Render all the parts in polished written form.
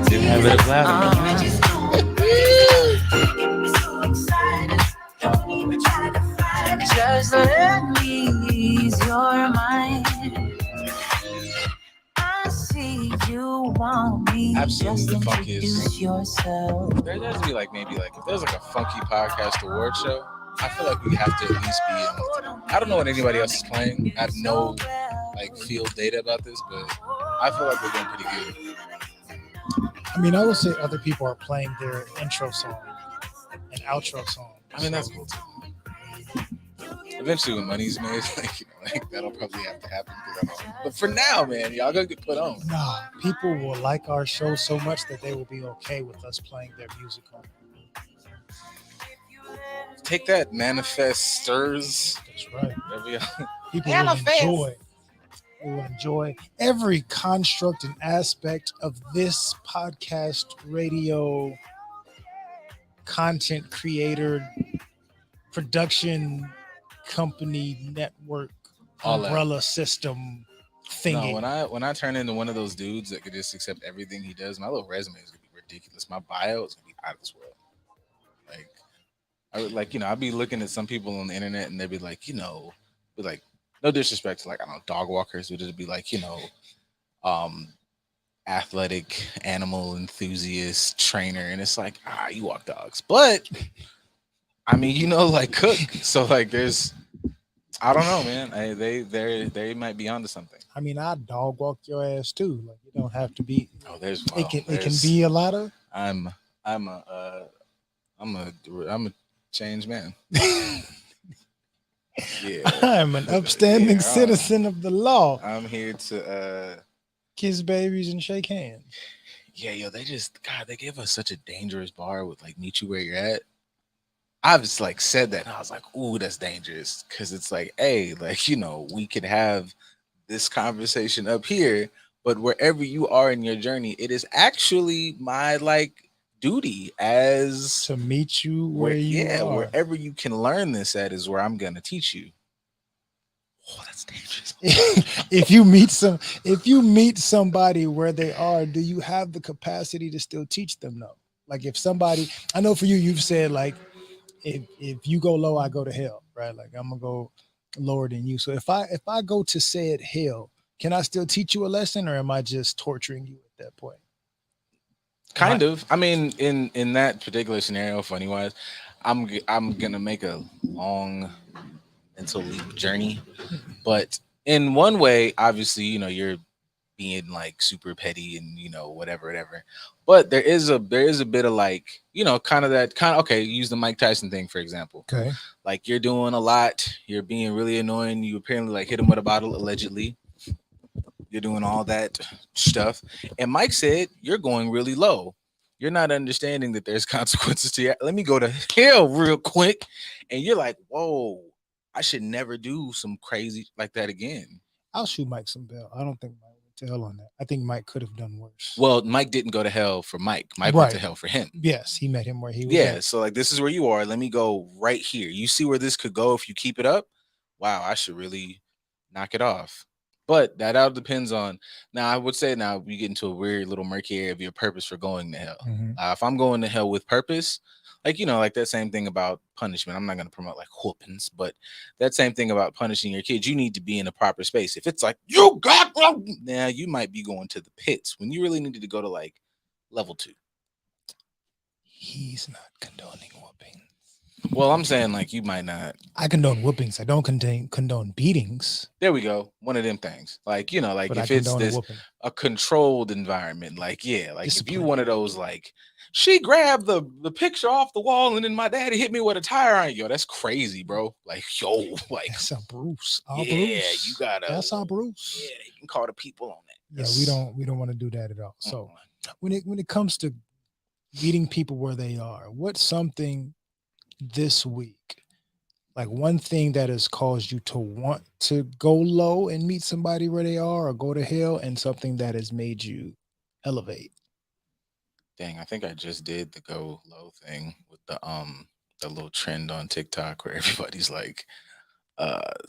Didn't have it as loud enough. Just let me ease your mind. I see you want me. Absolutely Just the funkiest. introduce yourself. There has to be like maybe like if there's like a funky podcast award show, I feel like we have to at least be in. I don't know what anybody else is playing. I have no like field data about this, but I feel like we're doing pretty good. I mean, I would say other people are playing their intro song and outro song. I mean, that's cool too. Eventually, when money's made, like that'll probably have to happen. But for now, man, y'all gonna get put on. Nah, people will like our show so much that they will be okay with us playing their music on. Take that, manifest stirs. That's right. People Manifest. will enjoy. They will enjoy every construct and aspect of this podcast, radio, content creator, production company, network, All umbrella system thingy. No, when I turn into one of those dudes that could just accept everything he does, my little resume is gonna be ridiculous. My bio is gonna be out of this world. Like, I would like, I'd be looking at some people on the internet and they'd be like, be like, no disrespect to like, I don't know, dog walkers, but it'd be like, athletic animal enthusiast trainer, and it's like, you walk dogs, but I mean, like cook. So like, there's, I don't know, man. They might be onto something. I mean, I dog walk your ass too. Like, you don't have to be. Oh, there's. It can be a lot of. I'm a changed man. Yeah, I'm an upstanding citizen of the law. I'm here to kiss babies and shake hands. Yeah, they gave us such a dangerous bar with like meet you where you're at. I've just like said that and I was like, ooh, that's dangerous. Cause it's like, hey, like, we could have this conversation up here, but wherever you are in your journey, it is actually my like duty as to meet you where you are. Wherever you can learn this at is where I'm gonna teach you. Oh, that's dangerous. If you meet somebody where they are, do you have the capacity to still teach them though? Like if somebody, I know for you, you've said like, if you go low, I go to hell, right? Like I'm gonna go lower than you. So if I go to said hell, can I still teach you a lesson, or am I just torturing you at that point? Kind of. I mean, in that particular scenario, funny wise, I'm gonna make a long mental leap journey, but in one way, obviously, you're being like super petty and whatever. But there is a bit of like okay, use the Mike Tyson thing for example. Okay, like you're doing a lot, you're being really annoying. You apparently like hit him with a bottle allegedly. You're doing all that stuff, and Mike said you're going really low. You're not understanding that there's consequences to you. Let me go to hell real quick, and you're like, whoa, I should never do some crazy like that again. I'll shoot Mike some bail. I don't think Mike went to hell on that. I think Mike could have done worse. Well, Mike didn't go to hell for Mike. Mike went to hell for him. Yes, he met him where he was. Yeah, so like this is where you are. Let me go right here. You see where this could go if you keep it up? Wow, I should really knock it off. But that all depends on. Now, I would say now we get into a weird little murky area of your purpose for going to hell. Mm-hmm. If I'm going to hell with purpose, like like that same thing about punishment. I'm not going to promote like whoopings, but that same thing about punishing your kids. You need to be in a proper space. If it's like you got, now you might be going to the pits when you really needed to go to like level 2. He's not condoning whoopings. Well, I'm saying like you might not. I condone whoopings. I don't condone beatings. There we go. One of them things. Like, like but if it's this a controlled environment, like, yeah, like discipline. If you one of those like she grabbed the picture off the wall and then my daddy hit me with a tire iron. Yo, that's crazy, bro. Like, like that's a Bruce. Yeah, Bruce. You gotta. That's our Bruce. Yeah, you can call the people on that. Yeah, we don't want to do that at all. So when it comes to meeting people where they are, what's something this week, like one thing that has caused you to want to go low and meet somebody where they are or go to hell, and something that has made you elevate? Dang, I think I just did the go low thing with the the little trend on TikTok where everybody's like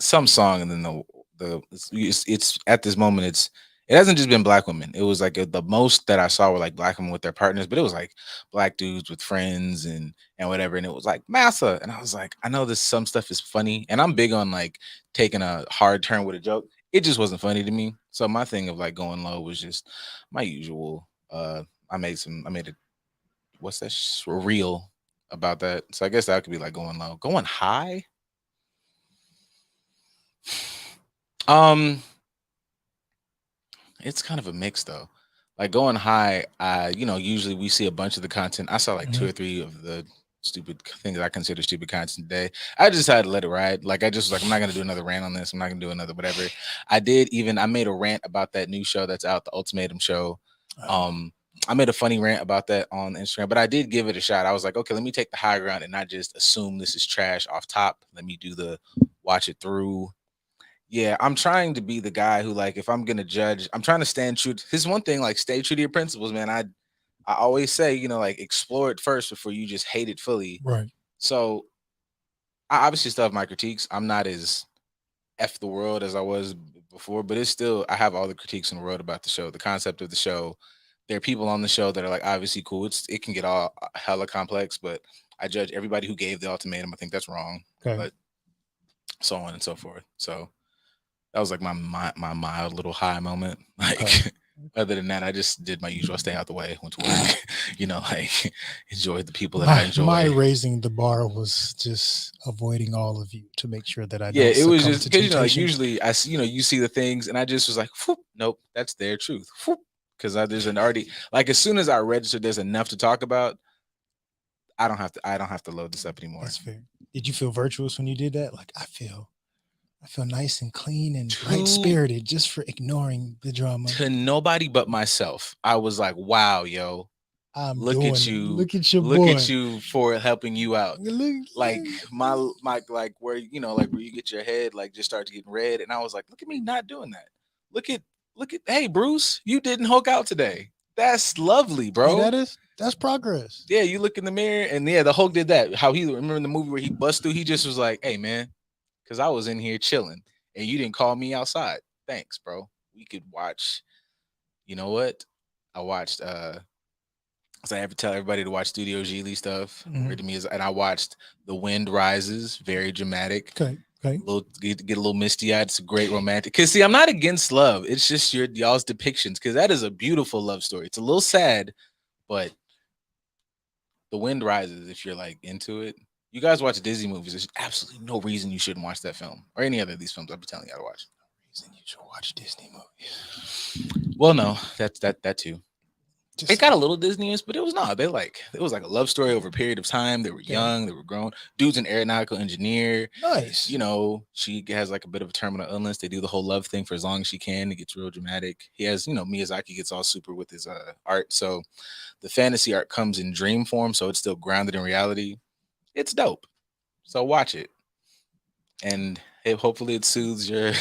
some song, and then it's at this moment it hasn't just been black women. It was like the most that I saw were like black women with their partners, but it was like black dudes with friends and whatever, and it was like massa, and I was like, I know this some stuff is funny, and I'm big on like taking a hard turn with a joke. It just wasn't funny to me. So my thing of like going low was just my usual. I made a what's that a reel about that. So I guess that could be like going low. Going high. Um, it's kind of a mix though. Like going high, usually we see a bunch of the content. I saw like two Mhm. or three of the stupid things I consider stupid content today. I just decided to let it ride. Like I just was like, I'm not gonna do another rant on this. I'm not gonna do another whatever. I made a rant about that new show that's out, the Ultimatum show. Um, I made a funny rant about that on Instagram, but I did give it a shot. I was like, okay, let me take the high ground and not just assume this is trash off top. Let me do the watch it through. Yeah, I'm trying to be the guy who, like, if I'm gonna judge, I'm trying to stand true. Here's one thing, like, stay true to your principles, man. I always say, like, explore it first before you just hate it fully. Right. So I obviously still have my critiques. I'm not as f the world as I was before, but it's still I have all the critiques in the world about the show, the concept of the show. There are people on the show that are like obviously cool. It can get all hella complex, but I judge everybody who gave the ultimatum. I think that's wrong, Okay. but so on and so forth. So that was like my mild little high moment. Like Okay. other than that, I just did my usual stay out the way, went to work, like enjoyed the people that I enjoy. My raising the bar was just avoiding all of you to make sure that I Yeah, don't it was succumb just to because like temptation. usually you see the things and I just was like, whoop, nope, that's their truth. Because there's an already like as soon as I registered there's enough to talk about, I don't have to load this up anymore. That's fair. Did you feel virtuous when you did that? Like I feel nice and clean and To- right spirited just for ignoring the drama. To nobody but myself. I was like, wow, yo, I'm look doing at it. you. Look at your Look boy. at you for helping you out. Look, Like my like where like where you get your head like just starts getting red, and I was like, look at me not doing that. Look at hey Bruce, you didn't Hulk out today. That's lovely, bro. Hey, that's progress. Yeah, you look in the mirror, and yeah, the Hulk did that. How he remember in the movie where he bust through, he just was like, hey man, because I was in here chilling and you didn't call me outside. Thanks, bro. We could watch. You know what? I watched so I ever tell everybody to watch Studio Ghibli stuff. Mhm. To me is, and I watched The Wind Rises, very dramatic. Okay. Get a little misty eyed. It's a great romantic. Cause see, I'm not against love. It's just y'all's depictions. Cause that is a beautiful love story. It's a little sad, but The Wind Rises. If you're like into it, you guys watch Disney movies. There's absolutely no reason you shouldn't watch that film or any other of these films. I'll be telling you how to watch. No reason you should watch Disney movies. Well, no, that's that too. Just It got a little Disney-ish, but it was not. It was like a love story over a period of time. They were Okay. young, they were grown. Dude's an aeronautical engineer. nice. She has like a bit of a terminal illness. They do the whole love thing for as long as she can. It gets real dramatic. He has, Miyazaki gets all super with his art. So the fantasy art comes in dream form, so it's still grounded in reality. It's dope. So watch it. And hopefully it soothes your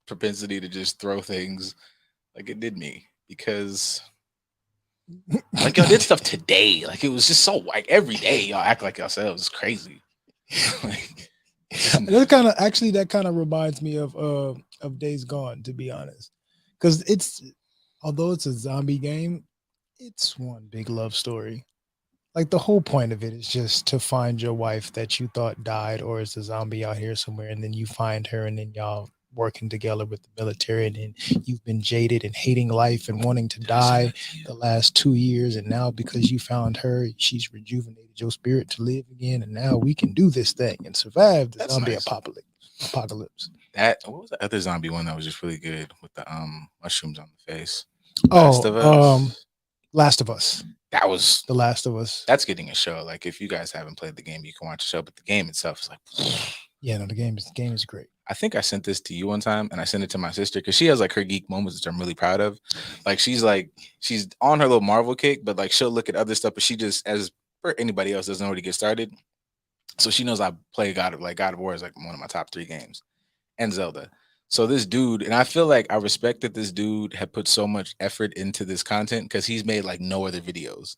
propensity to just throw things like it did me. Because like y'all did stuff today. Like it was just so like every day y'all act like yourselves. It's crazy. Like, that kind of reminds me of Days Gone, to be honest, because although it's a zombie game, it's one big love story. Like the whole point of it is just to find your wife that you thought died or is a zombie out here somewhere, and then you find her, and then y'all working together with the military, and then you've been jaded and hating life and wanting to die the last 2 years, and now because you found her, she's rejuvenated your spirit to live again, and now we can do this thing and survive the That's zombie nice. apocalypse. What was the other zombie one that was just really good with the mushrooms on the face? Last of Us. Last of Us. That was The Last of Us. that's getting a show. Like if you guys haven't played the game, you can watch the show. But the game itself is like Yeah, no, the game is great. I think I sent this to you one time and I sent it to my sister because she has like her geek moments, which I'm really proud of. Like she's on her little Marvel kick, but like she'll look at other stuff, but she just, as for anybody else, doesn't know where to get started. So she knows I play God of War is like one of my top 3 games, and Zelda. So this dude, and I feel like I respect that this dude had put so much effort into this content because he's made like no other videos.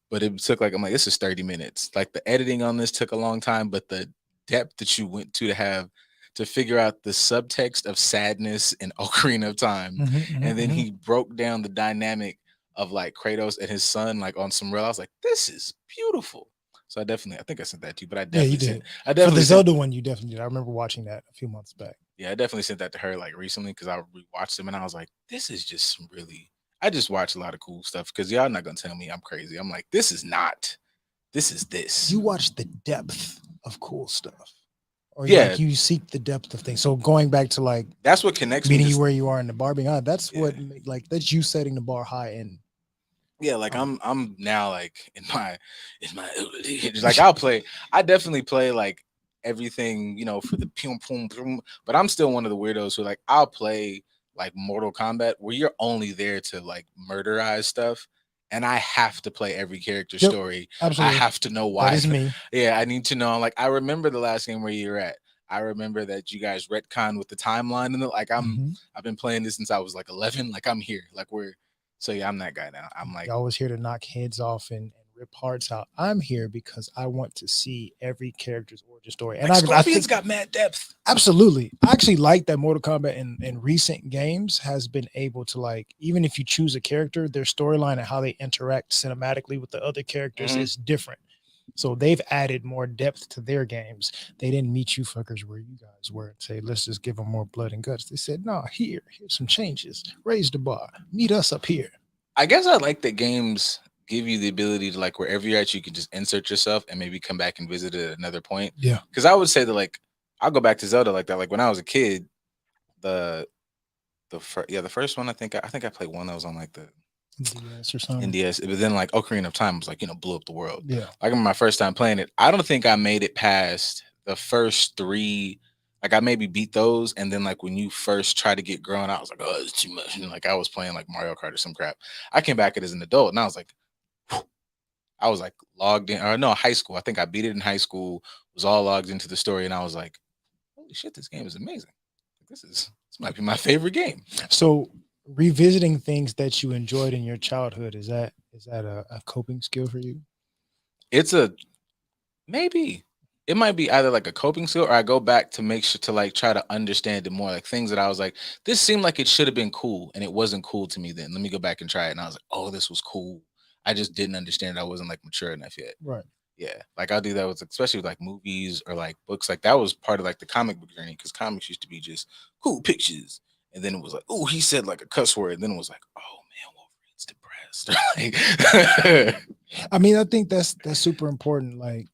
but it took like I'm like this is 30 minutes. Like the editing on this took a long time, but the depth that you went to have to figure out the subtext of sadness in Ocarina of Time, and then he broke down the dynamic of like Kratos and his son like on some real. I was like, this is beautiful. So I think I sent that to you, but I Yeah, you definitely did. I For definitely the sent, Zelda one, you definitely did. I remember watching that a few months back. yeah, I definitely sent that to her like recently because I rewatched them and I was like, this is just some really. I just watch a lot of cool stuff because y'all not gonna tell me I'm crazy. I'm like, this is not. This is this. You watch the depth of cool stuff, or Yeah. like you seek the depth of things. So going back to like That's what connects me. meeting to you where you are in the bar, being honest, that's Yeah. what like that's you setting the bar high and Yeah, like I'm now like in my elder age. Like I definitely play like everything, for the pum pum pum, but I'm still one of the weirdos who like I'll play like Mortal Kombat where you're only there to like murderize stuff. And I have to play every character Yep, story. absolutely. I have to know That why. is me. Yeah, I need to know. Like I remember the last game where you're at. I remember that you guys retcon with the timeline and like Mhm. I've been playing this since I was like 11. Like I'm here. Like so yeah, I'm that guy now. I'm like, Y'all was here to knock heads off and rip hearts out. I'm here because I want to see every character's origin story. And like I Scorpion's think got mad depth. absolutely. I actually like that Mortal Kombat in recent games has been able to like, even if you choose a character, their storyline and how they interact cinematically with the other characters Mhm. is different. So they've added more depth to their games. They didn't meet you fuckers where you guys were and say, let's just give them more blood and guts. They said, no, here's some changes. Raise the bar. Meet us up here. I guess I like that games give you the ability to like wherever you're at, you can just insert yourself and maybe come back and visit it at another point. Yeah. Because I would say that like I'll go back to Zelda like that. Like when I was a kid, the the first one I think I played one that was on like the DS or something. NDS, but then like Ocarina of Time was like blew up the world. Yeah. Like I remember my first time playing it. I don't think I made it past the first three. Like I maybe beat those, and then like when you first try to get grown, I was like, oh, it's too much. And like I was playing like Mario Kart or some crap. I came back as an adult, and I was like, whew. I was like logged in, or no, high school. I think I beat it in high school. Was all logged into the story, and I was like, holy shit, this game is amazing. This might be my favorite game. So revisiting things that you enjoyed in your childhood, is that a coping skill for you? It's a maybe. It might be either like a coping skill or I go back to make sure to like try to understand it more. Like things that I was like, this seemed like it should have been cool and it wasn't cool to me then. Let me go back and try it. And I was like, oh, this was cool. I just didn't understand it. I wasn't like mature enough yet. Right. Yeah. Like I'll do that with especially with like movies or like books. Like that was part of like the comic book journey because comics used to be just cool pictures. And then it was like, oh, he said like a cuss word. And then it was like, oh man, Wolverine's depressed. I mean, I think that's super important. Like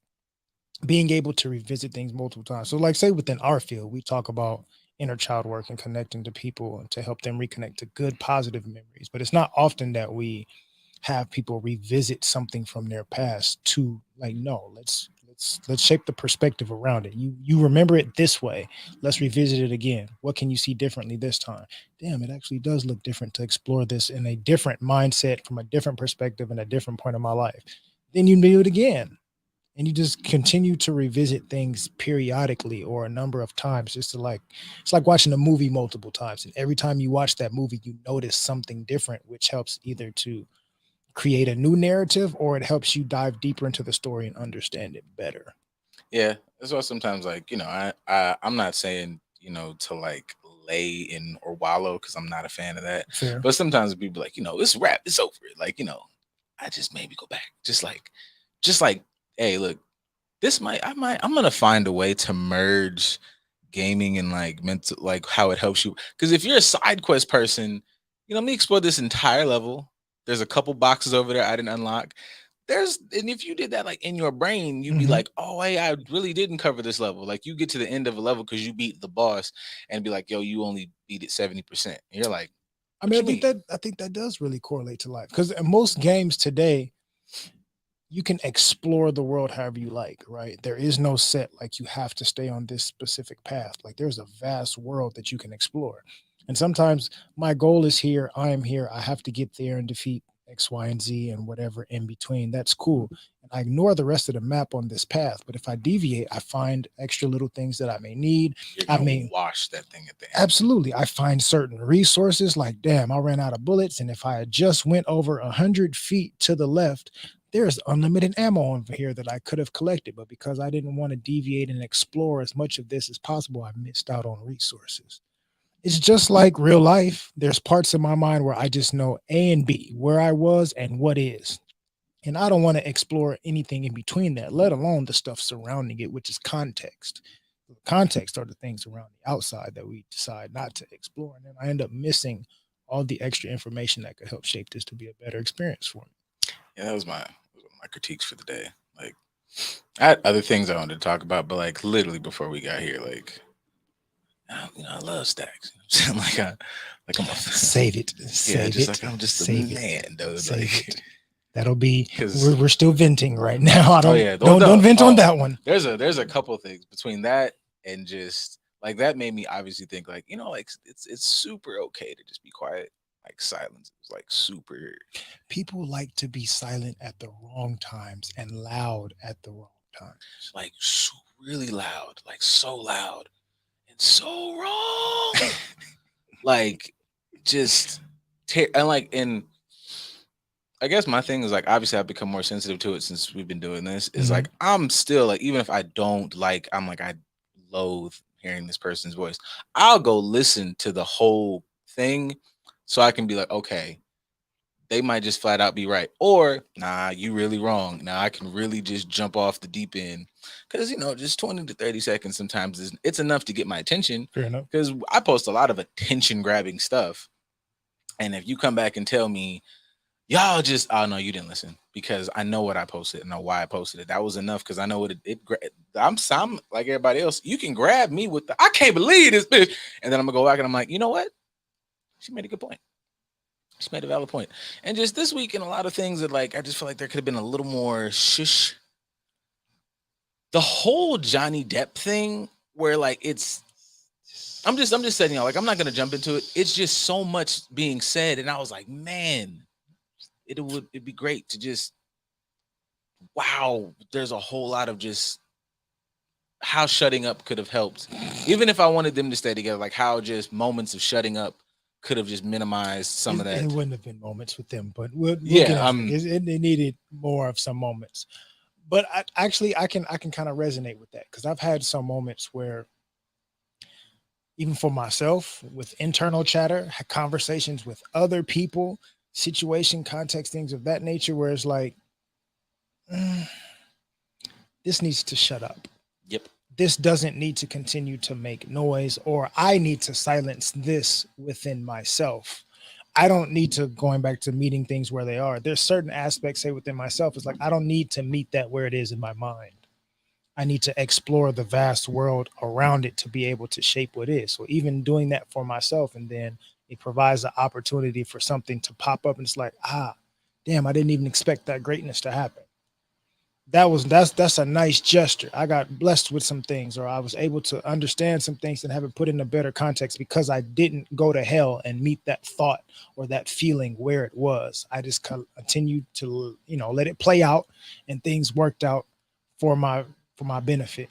being able to revisit things multiple times. So like say within our field, we talk about inner child work and connecting to people and to help them reconnect to good positive memories. But it's not often that we have people revisit something from their past to like, no, let's shape the perspective around it. You remember it this way. Let's revisit it again. What can you see differently this time? Damn, it actually does look different to explore this in a different mindset from a different perspective and a different point of my life. Then you do it again. And you just continue to revisit things periodically or a number of times just to like, it's like watching a movie multiple times. And every time you watch that movie, you notice something different, which helps either to create a new narrative or it helps you dive deeper into the story and understand it better. Yeah, that's why sometimes like I'm not saying to like lay in or wallow because I'm not a fan of that. Fair. But sometimes people like it's rap, it's over. Like I just maybe go back, just like hey, look, I'm gonna find a way to merge gaming and like mental like how it helps you. Because if you're a side quest person, let me explore this entire level. There's a couple boxes over there I didn't unlock. And if you did that like in your brain, you'd be like, oh, hey, I really didn't cover this level. Like you get to the end of a level because you beat the boss and be like, yo, you only beat it 70%. And you're like, I mean, I think that does really correlate to life because in most games today, you can explore the world however you like, right? There is no set, like you have to stay on this specific path. Like there's a vast world that you can explore. And sometimes my goal is here. I am here. I have to get there and defeat X, Y, and Z and whatever in between. That's cool. And I ignore the rest of the map on this path. But if I deviate, I find extra little things that I may need. I may wash that thing at the end. Absolutely. I find certain resources like, damn, I ran out of bullets. And if I had just went over 100 feet to the left, there's unlimited ammo over here that I could have collected, but because I didn't want to deviate and explore as much of this as possible, I missed out on resources. It's just like real life. There's parts of my mind where I just know A and B, where I was and what is. And I don't want to explore anything in between that, let alone the stuff surrounding it, which is context. Context are the things around the outside that we decide not to explore. And then I end up missing all the extra information that could help shape this to be a better experience for me. Yeah, that was my critiques for the day. Like, I had other things I wanted to talk about, but like literally before we got here, like, I love stacks. You know what I'm saying? like I'm a Save it. yeah, Save just it. like I'm just a Save it. man, dude. Save Like, it. That'll be because we're still venting right now. I oh don't yeah, don't vent on that one. there's a couple things between that and just like that made me obviously think like like it's super okay to just be quiet. Like silence is like super People like to be silent at the wrong times and loud at the wrong times. like really loud, like so loud and so wrong. Like just and I guess my thing is like obviously I've become more sensitive to it since we've been doing this. Is Mhm. like I'm still like even if I don't like I'm like I loathe hearing this person's voice. I'll go listen to the whole thing so I can be like, okay, they might just flat out be right. Or nah, you really wrong. Now I can really just jump off the deep end. Cause just 20 to 30 seconds sometimes it's enough to get my attention. Fair enough. Because I post a lot of attention grabbing stuff. And if you come back and tell me y'all just oh no you didn't listen because I know what I posted and know why I posted it. That was enough because I know what I'm like everybody else. You can grab me with the I can't believe this bitch, and then I'm gonna go back and I'm like, you know what? She made a good point. She made a valid point. And just this week in a lot of things that like I just feel like there could have been a little more shush. The whole Johnny Depp thing where like I'm just setting y'all like I'm not gonna jump into it. It's just so much being said, and I was like, man. It'd be great to just wow, there's a whole lot of just how shutting up could have helped. Even if I wanted them to stay together, like how just moments of shutting up could have just minimized some of that. It wouldn't have been moments with them, but we'll Yeah, get into it. It needed more of some moments. But I can kind of resonate with that because I've had some moments where even for myself with internal chatter, had conversations with other people, situation, context, things of that nature, where it's like, this needs to shut up. Yep. This doesn't need to continue to make noise, or I need to silence this within myself. I don't need to going back to meeting things where they are. There's certain aspects, say within myself, it's like I don't need to meet that where it is in my mind. I need to explore the vast world around it to be able to shape what is. So even doing that for myself, and then it provides the opportunity for something to pop up, and it's like, damn, I didn't even expect that greatness to happen. That's a nice gesture. I got blessed with some things, or I was able to understand some things and have it put in a better context because I didn't go to hell and meet that thought or that feeling where it was. I just continued to, let it play out, and things worked out for my benefit.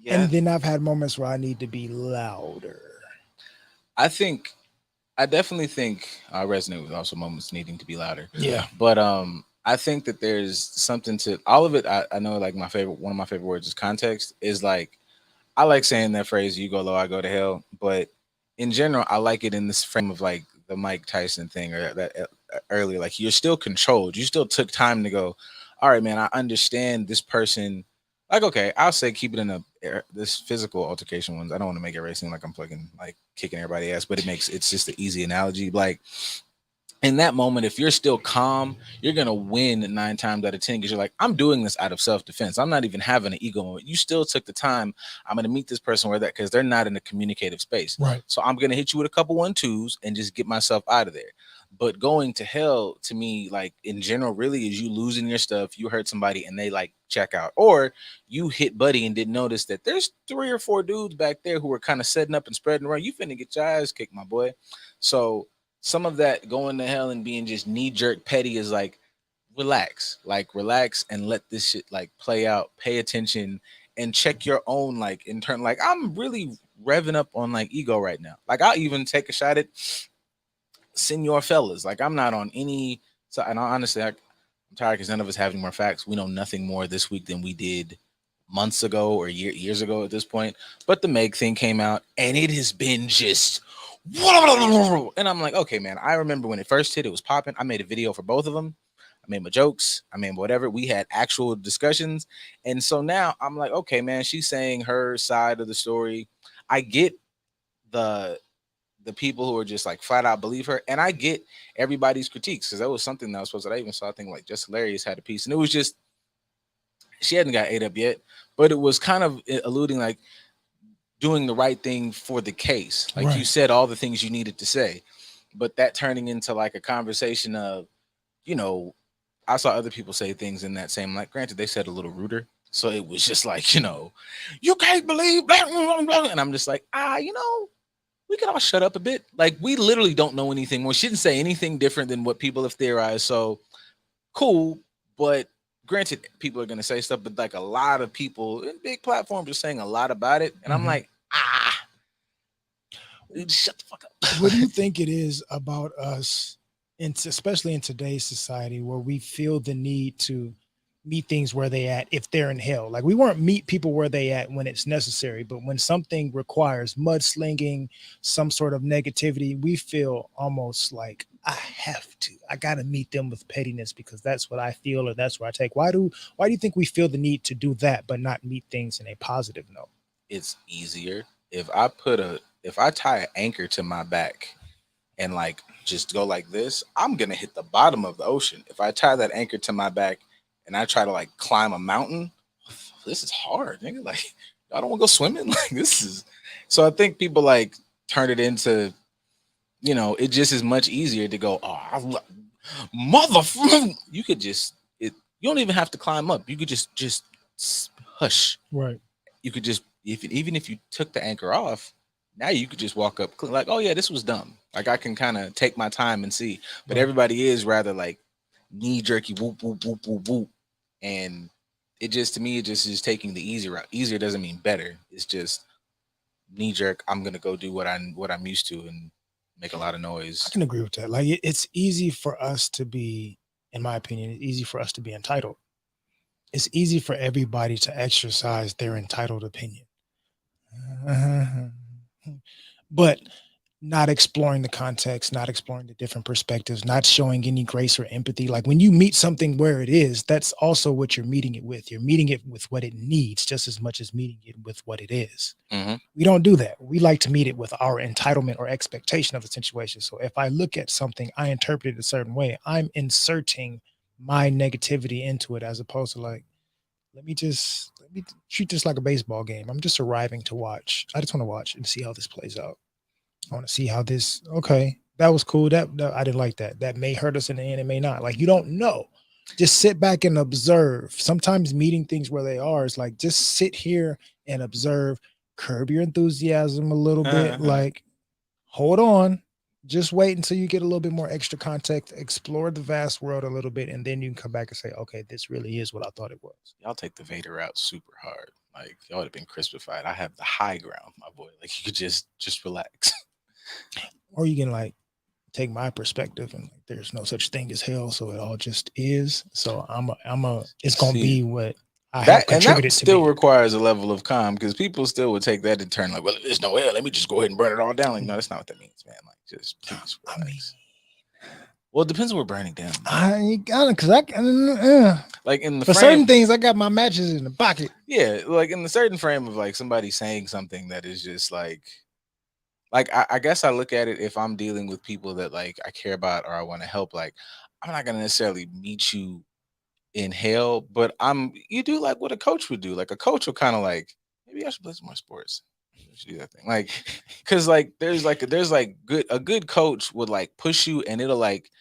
Yeah. And then I've had moments where I need to be louder. I definitely think I resonate with also moments needing to be louder. Yeah. But I think that there's something to all of it. I know like one of my favorite words is context. Is like I like saying that phrase, you go low, I go to hell. But in general, I like it in this frame of like the Mike Tyson thing or that earlier, like you're still controlled. You still took time to go, all right, man, I understand this person. Like, okay, I'll say keep it in this physical altercation ones. I don't want to make it racing like I'm fucking like kicking everybody ass, but it's just an easy analogy. Like in that moment, if you're still calm, you're gonna win 9 times out of 10 because you're like, I'm doing this out of self-defense. I'm not even having an ego moment. You still took the time. I'm gonna meet this person where that because they're not in a communicative space. Right. So I'm gonna hit you with a couple 1-2s and just get myself out of there. But going to hell to me, like in general, really is you losing your stuff. You hurt somebody and they like check out, or you hit buddy and didn't notice that there's 3 or 4 dudes back there who were kind of setting up and spreading around. You finna get your ass kicked, my boy. So some of that going to hell and being just knee jerk petty is like relax and let this shit like play out. Pay attention and check your own like internal. Like I'm really revving up on like ego right now. Like I'll even take a shot at Senor fellas. Like I'm not on any. So and honestly, I'm tired because none of us have any more facts. We know nothing more this week than we did months ago or years ago at this point. But the Meg thing came out, and it has been just. And I'm like, okay, man. I remember when it first hit, it was popping. I made a video for both of them. I made my jokes. I mean, whatever. We had actual discussions. And so now I'm like, okay, man, she's saying her side of the story. I get the people who are just like flat out believe her, and I get everybody's critiques because that was something that was supposed to. I even saw, I think, like Just Hilarious had a piece, and it was just she hadn't got ate up yet, but it was kind of alluding like doing the right thing for the case. Like you Right. said all the things you needed to say, but that turning into like a conversation of, you know, I saw other people say things in that same, like, granted, they said a little ruder. So it was just like, you know, you can't believe that. And I'm just like, you know, we could all shut up a bit. Like, we literally don't know anything more. She didn't say anything different than what people have theorized. So cool. But granted, people are going to say stuff, but like a lot of people in big platforms are saying a lot about it. And I'm Mhm. like, shut the fuck up. What do you think it is about us, especially in today's society, where we feel the need to meet things where they at if they're in hell? Like, we weren't meet people where they at when it's necessary, but when something requires mudslinging, some sort of negativity, we feel almost like I have to. I gotta meet them with pettiness because that's what I feel or that's where I take. Why do you think we feel the need to do that but not meet things in a positive note? It's easier if I tie an anchor to my back and like just go like this, I'm gonna hit the bottom of the ocean. If I tie that anchor to my back and I try to like climb a mountain, this is hard, nigga. Like, I don't want to go swimming. Like, this is. So I think people like turn it into, you know, it just is much easier to go, motherfucker. You could just you don't even have to climb up. You could just hush. Right. You could just even if you took the anchor off, now you could just walk up like, oh yeah, this was dumb. Like, I can kind of take my time and see. But Right. everybody is rather like knee jerky, whoop whoop whoop whoop whoop, and it just, to me, it just is taking the easy route. Easier doesn't mean better. It's just knee jerk. I'm gonna go do what I'm used to and make a lot of I noise. can agree with that. Like, it's easy for us to be, in my opinion, it's easy for us to be entitled. It's easy for everybody to exercise their entitled opinion. But not exploring the context, not exploring the different perspectives, not showing any grace or empathy. Like, when you meet something where it is, that's also what you're meeting it with. You're meeting it with what it needs just as much as meeting it with what it is. Mhm. We don't do that. We like to meet it with our entitlement or expectation of the situation. So if I look at something, I interpret it a certain way. I'm inserting my negativity into it as opposed to like, let me treat this like a baseball game. I'm just arriving to watch. I just want to watch and see how this plays out. I want to see how this. Okay, that was cool. That I didn't like that. That may hurt us in the end. It may not. Like, you don't know. Just sit back and observe. Sometimes meeting things where they are is like, just sit here and observe. Curb your enthusiasm a little bit. Like, hold on. Just wait until you get a little bit more extra context. Explore the vast world a little bit, and then you can come back and say, okay, this really is what I thought it was. Y'all take the Vader out super hard. Like, y'all would have been crispified. I have the high ground, my boy. Like, you could just relax. Or you can like take my perspective and like, there's no such thing as hell, so it all just is. So it's gonna See, be what I have That and that contributed to still be. requires a level of calm because people still would take that in turn. Like, well, there's no hell. Let me just go ahead and burn it all down. Like, no, that's not what that means, man. Like, just please I relax. mean, Well, it depends on what we're burning down. I got it because Like in the for frame, certain things I got my matches in the pocket. yeah, like in the certain frame of like somebody saying something that is just like I guess I look at it, if I'm dealing with people that like I care about or I want to help, like I'm not gonna necessarily meet you in hell, but you do like what a coach would do. Like, a coach will kind of like, maybe I should play some more sports. I should do that thing. Like, cause like there's a good coach would like push you and it'll like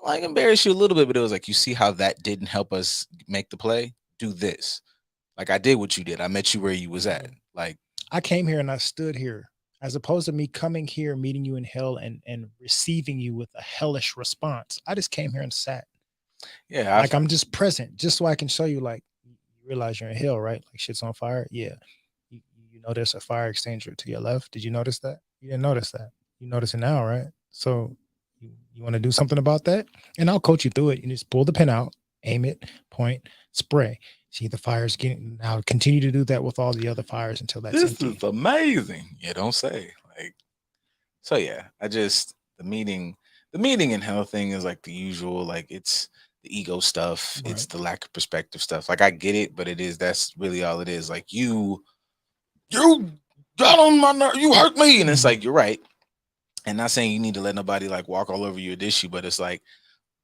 embarrass you a little bit, but it was like, you see how that didn't help us make the play? Do this. Like, I did what you did. I met you where you was at. Like, I came here and I stood here, as opposed to me coming here, meeting you in hell and receiving you with a hellish response. I just came here and sat. yeah, Like, I'm just present, just so I can show you, like, you realize you're in hell, right? Like, shit's on fire. Yeah. You know there's a fire extinguisher to your left. Did you notice that? You didn't notice that. You notice it now, right? So you want to do something about that? And I'll coach you through it. You just pull the pin out aim it, point, spray. See the fires getting now. Continue to do that with all the other fires until that's This empty. is amazing. You don't say. Like, so yeah, the meeting and health thing is like the usual. Like it's the ego stuff. It's Right. the lack of perspective stuff. Like I get it, but that's really all it is. Like you got on my nerve, you hurt me. And it's like, you're right. And not saying you need to let nobody like walk all over you or dish you, but it's like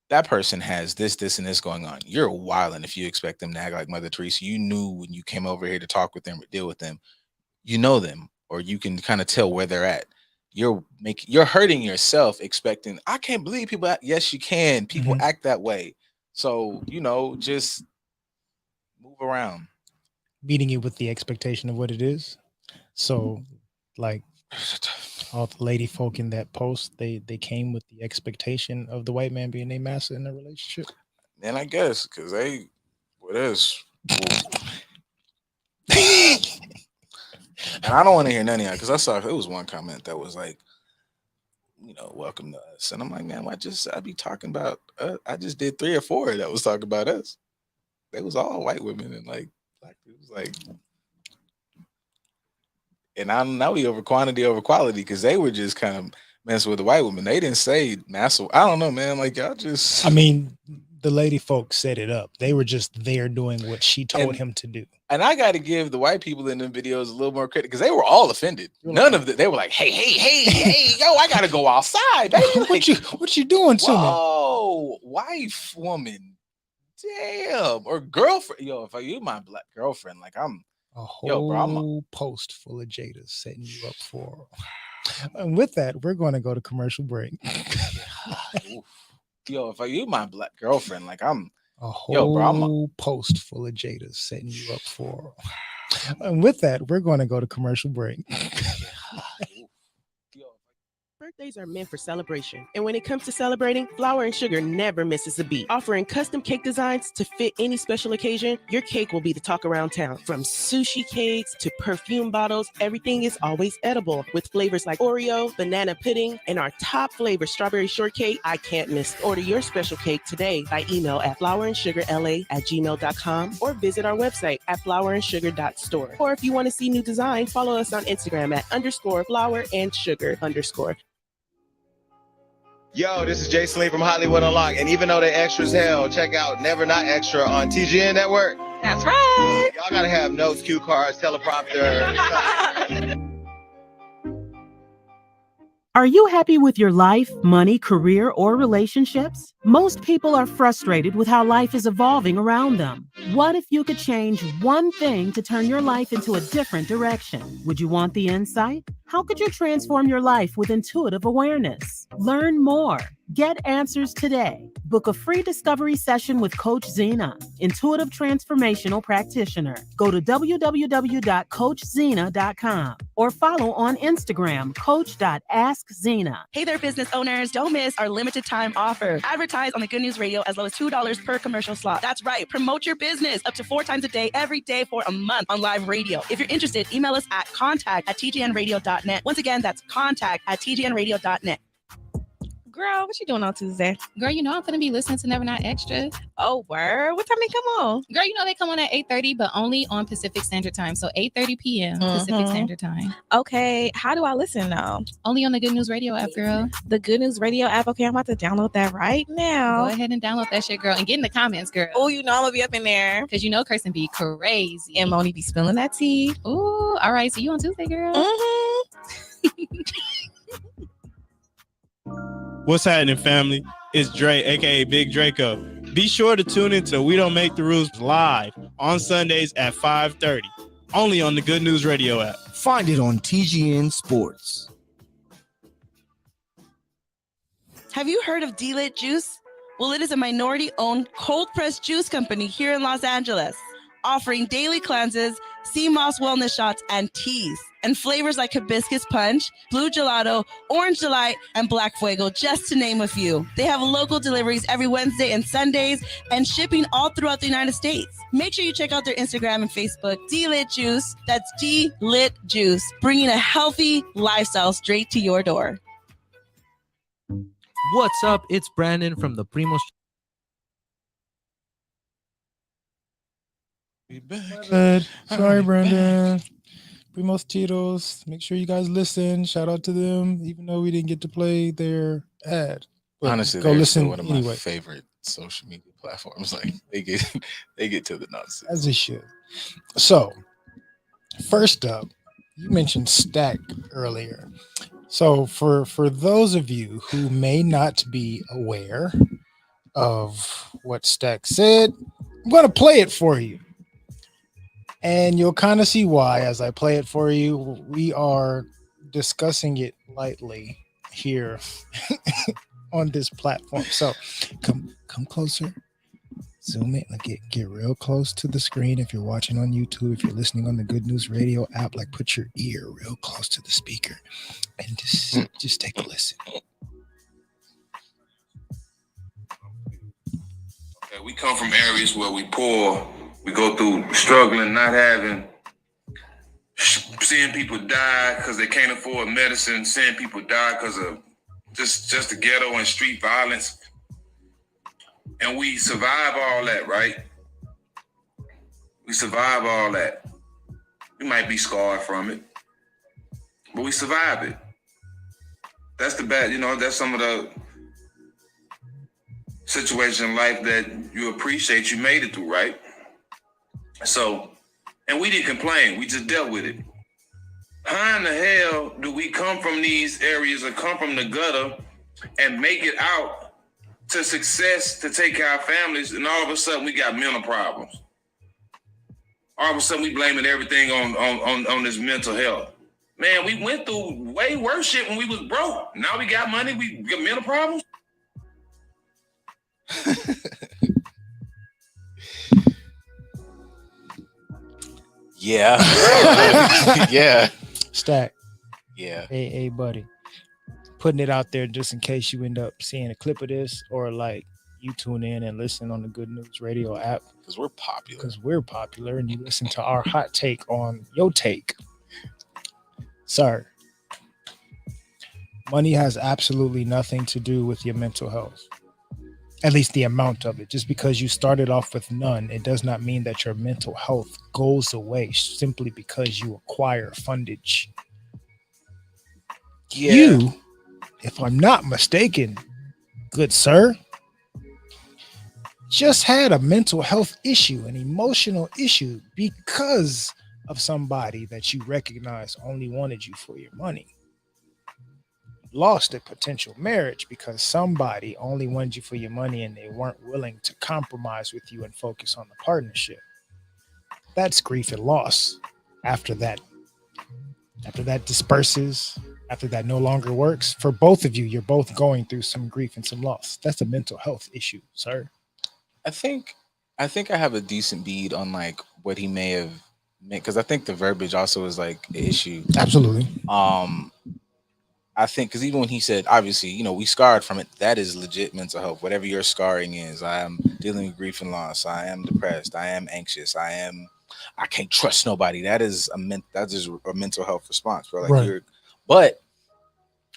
that person has this, and this going on. You're wilding if you expect them to act like Mother Teresa. You knew when you came over here to talk with them or deal with them, you know them, or you can kind of tell where they're at. You're hurting yourself expecting, I can't believe people act. Yes, you can. People act that way. So, just move around. Meeting it with the expectation of what it is. So, like all the lady folk in that post, they came with the expectation of the white man being their master in the relationship. And I guess because they with us. And I don't want to hear none of that because I saw it was one comment that was like, welcome to us. And I'm like, man, I be talking about I just did 3 or 4 that was talking about us. They was all white women and like it was like, and now we over quantity over quality because they were just kind of messing with the white women. They didn't say massive. I don't know, man. Like y'all just. I mean, the lady folks set it up. They were just there doing what she told him to do. And I got to give the white people in them videos a little more credit because they were all offended. None of them. They were like, hey, yo, I got to go outside. Baby. What you doing to me? Oh, wife, woman, damn, or girlfriend. Yo, if you my black girlfriend, like I'm. A whole post full of Jada setting you up for. And with that, we're going to go to commercial break. Yo, if you my black girlfriend, like I'm. A whole post full of Jada setting you up for. And with that, we're going to go to commercial break. Birthdays are meant for celebration. And when it comes to celebrating, Flour and Sugar never misses a beat. Offering custom cake designs to fit any special occasion, your cake will be the talk around town. From sushi cakes to perfume bottles, everything is always edible. With flavors like Oreo, banana pudding, and our top flavor, strawberry shortcake, I can't miss. Order your special cake today by email at flourandsugarla@gmail.com or visit our website at flourandsugar.store. Or if you want to see new design, follow us on Instagram at _flour_and_sugar_. Yo, this is Jason Lee from Hollywood Unlocked, and even though they extra as hell, check out Never Not Extra on TGN Network. That's right. Y'all gotta have notes, cue cards, teleprompter. Are you happy with your life, money, career, or relationships? Most people are frustrated with how life is evolving around them. What if you could change one thing to turn your life into a different direction? Would you want the insight? How could you transform your life with intuitive awareness? Learn more. Get answers today. Book a free discovery session with Coach Zena, intuitive transformational practitioner. Go to www.coachzena.com or follow on Instagram, coach.askzena. Hey there, business owners. Don't miss our limited time offer. Advertise on the Good News Radio as low as $2 per commercial slot. That's right. Promote your business up to 4 times a day, every day for a month on live radio. If you're interested, email us at contact@tgnradio.net. Once again, that's contact@tgnradio.net. Girl, what you doing on Tuesday? Girl, you know I'm gonna be listening to Never Not Extra. Oh, word. What time they come on? Girl, you know they come on at 8:30, but only on Pacific Standard Time. So 8:30 p.m. Pacific Standard Time. Okay. How do I listen though? Only on the Good News Radio app, girl. The Good News Radio app. Okay, I'm about to download that right now. Go ahead and download that shit, girl, and get in the comments, girl. Oh, you know I'm gonna be up in there. Because you know Kirsten be crazy. And Moni be spilling that tea. Ooh, all right. See you on Tuesday, girl. What's happening, family? It's Dre, aka Big Draco. Be sure to tune into We Don't Make the Rules live on Sundays at 5:30, only on the Good News Radio app. Find it on TGN Sports. Have you heard of D-Lit Juice? Well, it is a minority-owned cold-pressed juice company here in Los Angeles, offering daily cleanses, sea moss wellness shots, and teas. And flavors like hibiscus punch, blue gelato, orange delight, and black fuego, just to name a few. They have local deliveries every Wednesday and Sundays and shipping all throughout the United States. Make sure you check out their Instagram and Facebook, D-Lit Juice. That's D-Lit Juice, bringing a healthy lifestyle straight to your door. What's up? It's Brandon from the Primos Be back. Good. I'll Sorry, be Brandon. Primos Tito's. Make sure you guys listen. Shout out to them, even though we didn't get to play their ad. But Honestly, go they're listen still one of my anyway, favorite social media platforms. Like they get to the nonsense. as it should. So, first up, you mentioned Stack earlier. So, for those of you who may not be aware of what Stack said, I'm going to play it for you. And you'll kind of see why as I play it for you. We are discussing it lightly here on this platform. So come closer, zoom in, like get real close to the screen. If you're watching on YouTube, if you're listening on the Good News Radio app, like put your ear real close to the speaker and just take a listen. Okay, we come from areas where we poor. We go through struggling, not having, seeing people die because they can't afford medicine, seeing people die because of just the ghetto and street violence. And we survive all that, right? We survive all that. We might be scarred from it, but we survive it. That's the bad, that's some of the situation in life that you appreciate you made it through, right? So, and we didn't complain. We just dealt with it. How in the hell do we come from these areas or come from the gutter and make it out to success to take care of our families, and all of a sudden we got mental problems? All of a sudden we blaming everything on this mental health. Man, we went through way worse shit when we was broke. Now we got money, we got mental problems. Yeah. Yeah. Stack. Yeah. Hey, buddy. Putting it out there just in case you end up seeing a clip of this, or like you tune in and listen on the Good News Radio app. Because we're popular. Because we're popular, and you listen to our hot take on your take. Sir, money has absolutely nothing to do with your mental health. At least the amount of it. Just because you started off with none, it does not mean that your mental health goes away simply because you acquire fundage. Yeah. You, if I'm not mistaken, good sir, just had a mental health issue, an emotional issue, because of somebody that you recognize only wanted you for your money. Lost a potential marriage because somebody only wanted you for your money and they weren't willing to compromise with you and focus on the partnership. That's grief and loss. After that disperses, after that no longer works, for both of you, you're both going through some grief and some loss. That's a mental health issue, sir. I think I have a decent bead on like what he may have meant, because I think the verbiage also is like an issue. Absolutely. I think because even when he said, obviously, we scarred from it, that is legit mental health. Whatever your scarring is, I am dealing with grief and loss. I am depressed. I am anxious. I can't trust nobody. That is a mental health response, bro. Like Right. But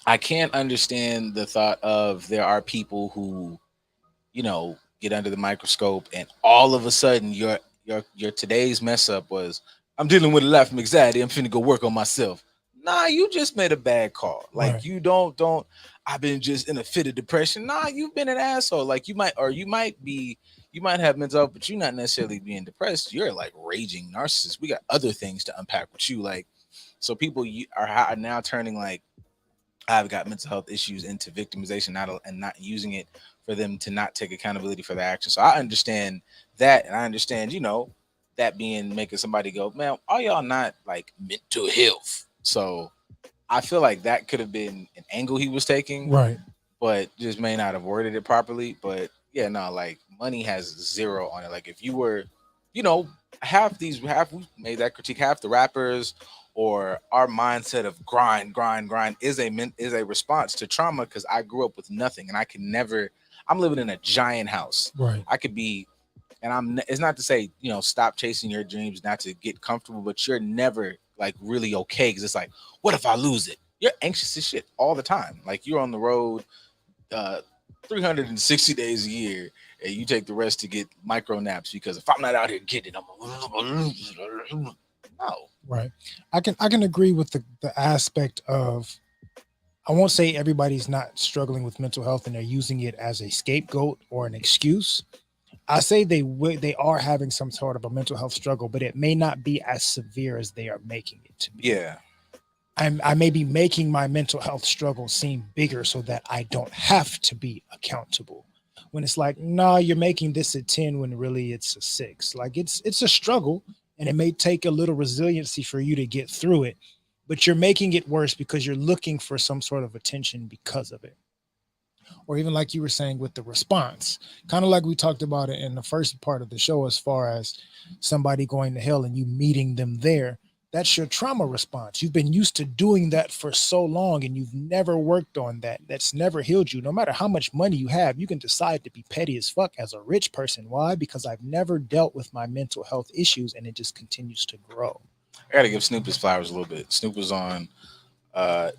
I can't understand the thought of there are people who, get under the microscope and all of a sudden your today's mess up was, I'm dealing with a lot of anxiety. I'm finna go work on myself. Nah, you just made a bad call. Like Right. you don't, I've been just in a fit of depression. Nah, you've been an asshole. Like you might have mental health, but you're not necessarily being depressed. You're like raging narcissist. We got other things to unpack with you. Like, so people are now turning like, I've got mental health issues into victimization, and not using it for them to not take accountability for their actions. So I understand that, and I understand, that being making somebody go, man, are y'all not like mental health? So I feel like that could have been an angle he was taking, Right. but just may not have worded it properly. But yeah, no, like money has zero on it. Like if you were, half we made that critique, half the rappers or our mindset of grind is a response to trauma, because I grew up with nothing and I'm living in a giant house. Right. I could be, and it's not to say, stop chasing your dreams, not to get comfortable, but you're never like really okay, because it's like, what if I lose it? You're anxious as shit all the time. Like you're on the road 360 days a year, and you take the rest to get micro naps because if I'm not out here getting it, no. Right. I can agree with the aspect of, I won't say everybody's not struggling with mental health and they're using it as a scapegoat or an excuse. I say they are having some sort of a mental health struggle, but it may not be as severe as they are making it to be. Yeah. I may be making my mental health struggle seem bigger so that I don't have to be accountable. When it's like, no, you're making this a 10 when really it's a 6. Like it's a struggle, and it may take a little resiliency for you to get through it, but you're making it worse because you're looking for some sort of attention because of it. Or even like you were saying with the response, kind of like we talked about it in the first part of the show, as far as somebody going to hell and you meeting them there. That's your trauma response. You've been used to doing that for so long and you've never worked on that. That's never healed you. No matter how much money you have, you can decide to be petty as fuck as a rich person. Why? Because I've never dealt with my mental health issues and it just continues to grow. I gotta give Snoop his flowers a little bit. Snoop was on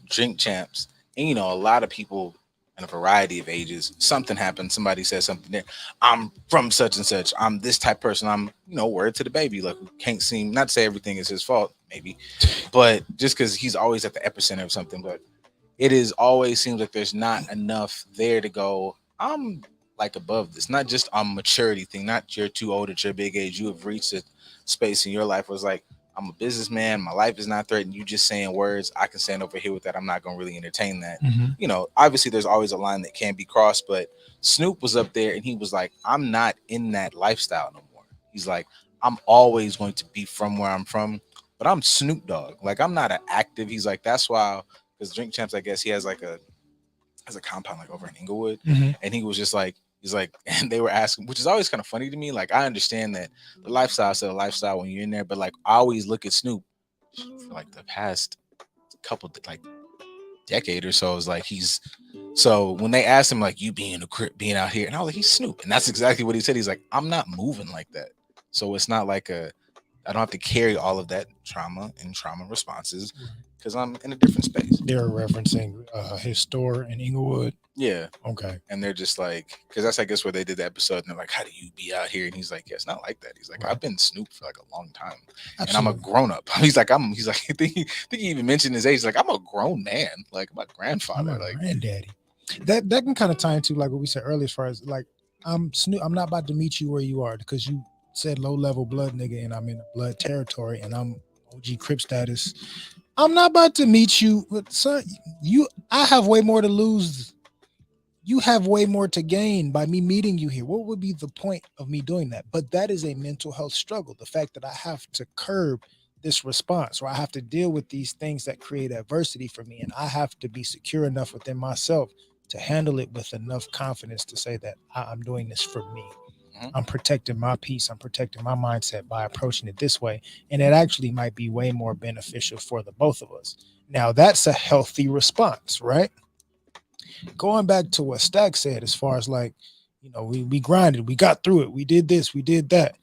Drink Champs, and you know, a lot of people in a variety of ages, something happened, somebody said something there. I'm from such and such. I'm this type of person. I'm, you know, word to the baby. Like, can't seem, not to say everything is his fault, maybe, but just because he's always at the epicenter of something. But it is always seems like there's not enough there to go, I'm like above this. Not just on maturity thing, not you're too old at your big age. You have reached a space in your life where it's like, I'm a businessman. My life is not threatened. You just saying words. I can stand over here with that. I'm not going to really entertain that. You know, obviously there's always a line that can be crossed, but Snoop was up there and he was like, I'm not in that lifestyle no more. He's like, I'm always going to be from where I'm from, but I'm Snoop Dogg. Like, I'm not an active. He's like, that's why, because Drink Champs, I guess he has like a compound like over in Inglewood. And he was just like, he's like, and they were asking, which is always kind of funny to me. Like, I understand that the lifestyle is still a lifestyle when you're in there, but like, I always look at Snoop for like the past couple, like decade or so. Is like, so when they asked him, like, you being a crip, being out here, and I was like, he's Snoop. And that's exactly what he said. He's like, I'm not moving like that. So it's not like I don't have to carry all of that trauma and trauma responses because I'm in a different space. They're referencing his store in Inglewood. Yeah. Okay. And they're just like, because that's, I guess, where they did the episode. And they're like, how do you be out here? And he's like, yeah, it's not like that. He's like, I've been Snoop for like a long time. Absolutely. And I'm a grown up. He's like, I think he even mentioned his age. He's like, I'm a grown man. Like, my grandfather. I'm a like, granddaddy. That can kind of tie into like what we said earlier, as far as like, I'm Snoop. I'm not about to meet you where you are because you said low level blood nigga and I'm in blood territory and I'm OG Crip status. I'm not about to meet you, but son, I have way more to lose. You have way more to gain by me meeting you here. What would be the point of me doing that? But that is a mental health struggle. The fact that I have to curb this response, or I have to deal with these things that create adversity for me, and I have to be secure enough within myself to handle it with enough confidence to say that I'm doing this for me. I'm protecting my peace. I'm protecting my mindset by approaching it this way. And it actually might be way more beneficial for the both of us. Now, that's a healthy response, right? Going back to what Stack said, as far as like, you know, we grinded, we got through it, we did this, we did that.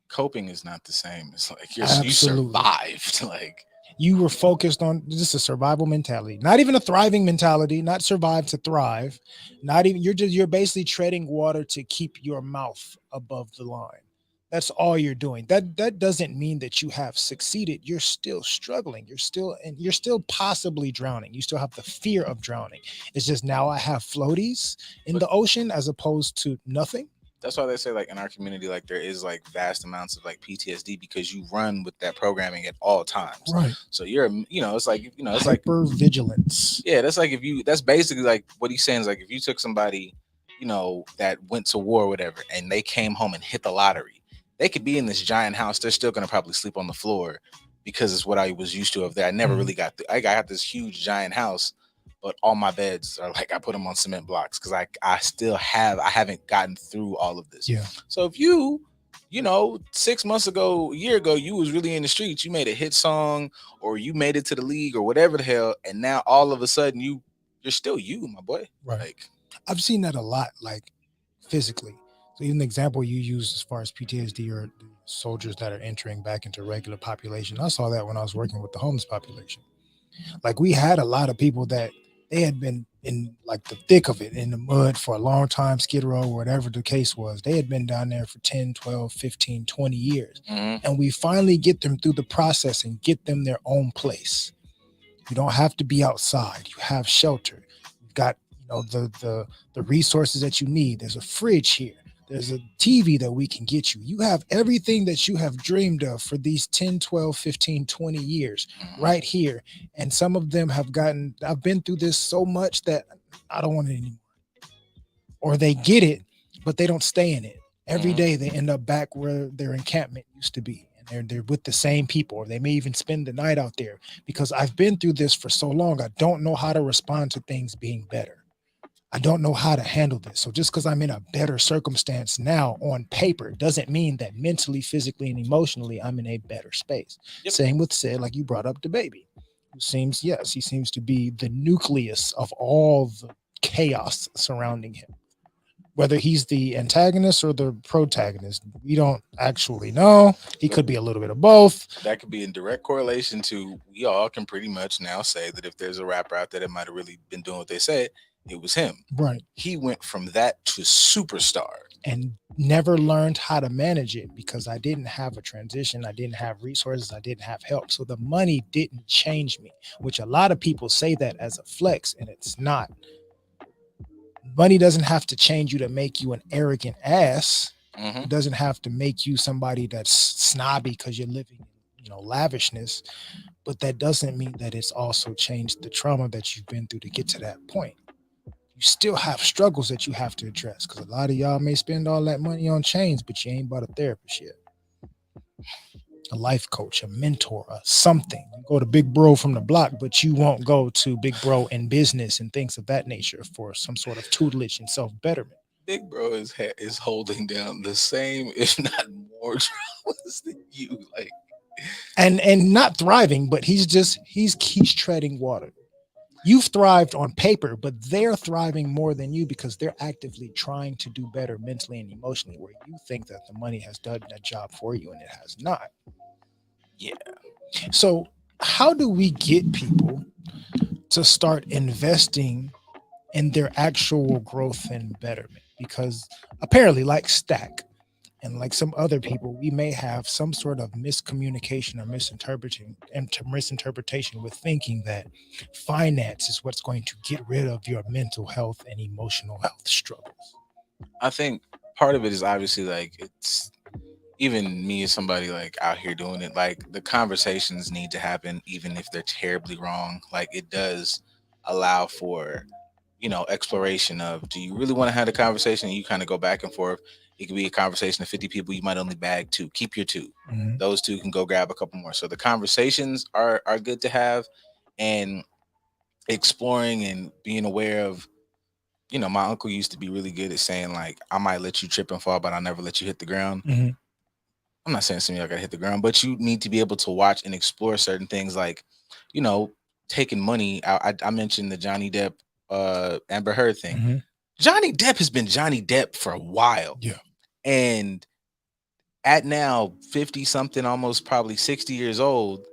Coping is not the same. It's like you survived. Like, you were focused on just a survival mentality, not even a thriving mentality, not survive to thrive, not even, you're basically treading water to keep your mouth above the line. That's all you're doing. That doesn't mean that you have succeeded. You're still struggling. You're still possibly drowning. You still have the fear of drowning. It's just now I have floaties in the ocean as opposed to nothing. That's why they say, like, in our community, like, there is like vast amounts of like PTSD because you run with that programming at all times. Right. So you're, you know, it's like, you know, it's hyper vigilance. Yeah. That's like, that's basically like what he's saying is like, if you took somebody, you know, that went to war or whatever, and they came home and hit the lottery, they could be in this giant house. They're still going to probably sleep on the floor because it's what I was used to of that. I never really got I got this huge giant house, but all my beds are like, I put them on cement blocks because I haven't gotten through all of this. Yeah. So if you know, 6 months ago, a year ago, you was really in the streets, you made a hit song or you made it to the league or whatever the hell, and now all of a sudden you're still you, my boy. Right. Like, I've seen that a lot, like physically. So even the example you used as far as PTSD or soldiers that are entering back into regular population, I saw that when I was working with the homeless population. Like, we had a lot of people that they had been in like the thick of it, in the mud for a long time, Skid Row, whatever the case was. They had been down there for 10, 12, 15, 20 years. And we finally get them through the process and get them their own place. You don't have to be outside. You have shelter. You've got, the resources that you need. There's a fridge here. There's a TV that we can get you. You have everything that you have dreamed of for these 10, 12, 15, 20 years right here. And some of them I've been through this so much that I don't want it anymore. Or they get it, but they don't stay in it. Every day they end up back where their encampment used to be. And they're with the same people, or they may even spend the night out there, because I've been through this for so long. I don't know how to respond to things being better. I don't know how to handle this. So just because I'm in a better circumstance now on paper doesn't mean that mentally, physically, and emotionally I'm in a better space. Same with Sid, like you brought up the baby, who he seems to be the nucleus of all the chaos surrounding him. Whether he's the antagonist or the protagonist, we don't actually know. He could be a little bit of both. That could be in direct correlation to, we all can pretty much now say that if there's a rapper out there that might have really been doing what they said, it was him. Right. He went from that to superstar. And never learned how to manage it because I didn't have a transition. I didn't have resources. I didn't have help. So the money didn't change me, which a lot of people say that as a flex, and it's not. Money doesn't have to change you to make you an arrogant ass. It doesn't have to make you somebody that's snobby because you're living, lavishness. But that doesn't mean that it's also changed the trauma that you've been through to get to that point. You still have struggles that you have to address, because a lot of y'all may spend all that money on chains, but you ain't bought a therapist yet, a life coach, a mentor, something. You go to Big Bro from the block, but you won't go to Big Bro in business and things of that nature for some sort of tutelage and self-betterment. Big Bro is holding down the same, if not more, traumas than you, like, and not thriving, but he's treading water. You've thrived on paper, but they're thriving more than you because they're actively trying to do better mentally and emotionally, where you think that the money has done that job for you and it has not. Yeah. So how do we get people to start investing in their actual growth and betterment? Because apparently, like Stack and like some other people, we may have some sort of miscommunication or misinterpretation with thinking that finance is what's going to get rid of your mental health and emotional health struggles. I think part of it is obviously, like, it's even me as somebody like out here doing it, like, the conversations need to happen even if they're terribly wrong. Like, it does allow for, exploration of, do you really want to have the conversation? You kind of go back and forth. It could be a conversation of 50 people. You might only bag 2. Keep your 2. Those 2 can go grab a couple more. So the conversations are good to have, and exploring and being aware of, my uncle used to be really good at saying, like, I might let you trip and fall, but I'll never let you hit the ground. I'm not saying something like I hit the ground, but you need to be able to watch and explore certain things, like, taking money out. I mentioned the Johnny Depp, Amber Heard thing. Johnny Depp has been Johnny Depp for a while. Yeah. And at now 50 something, almost probably 60 years old,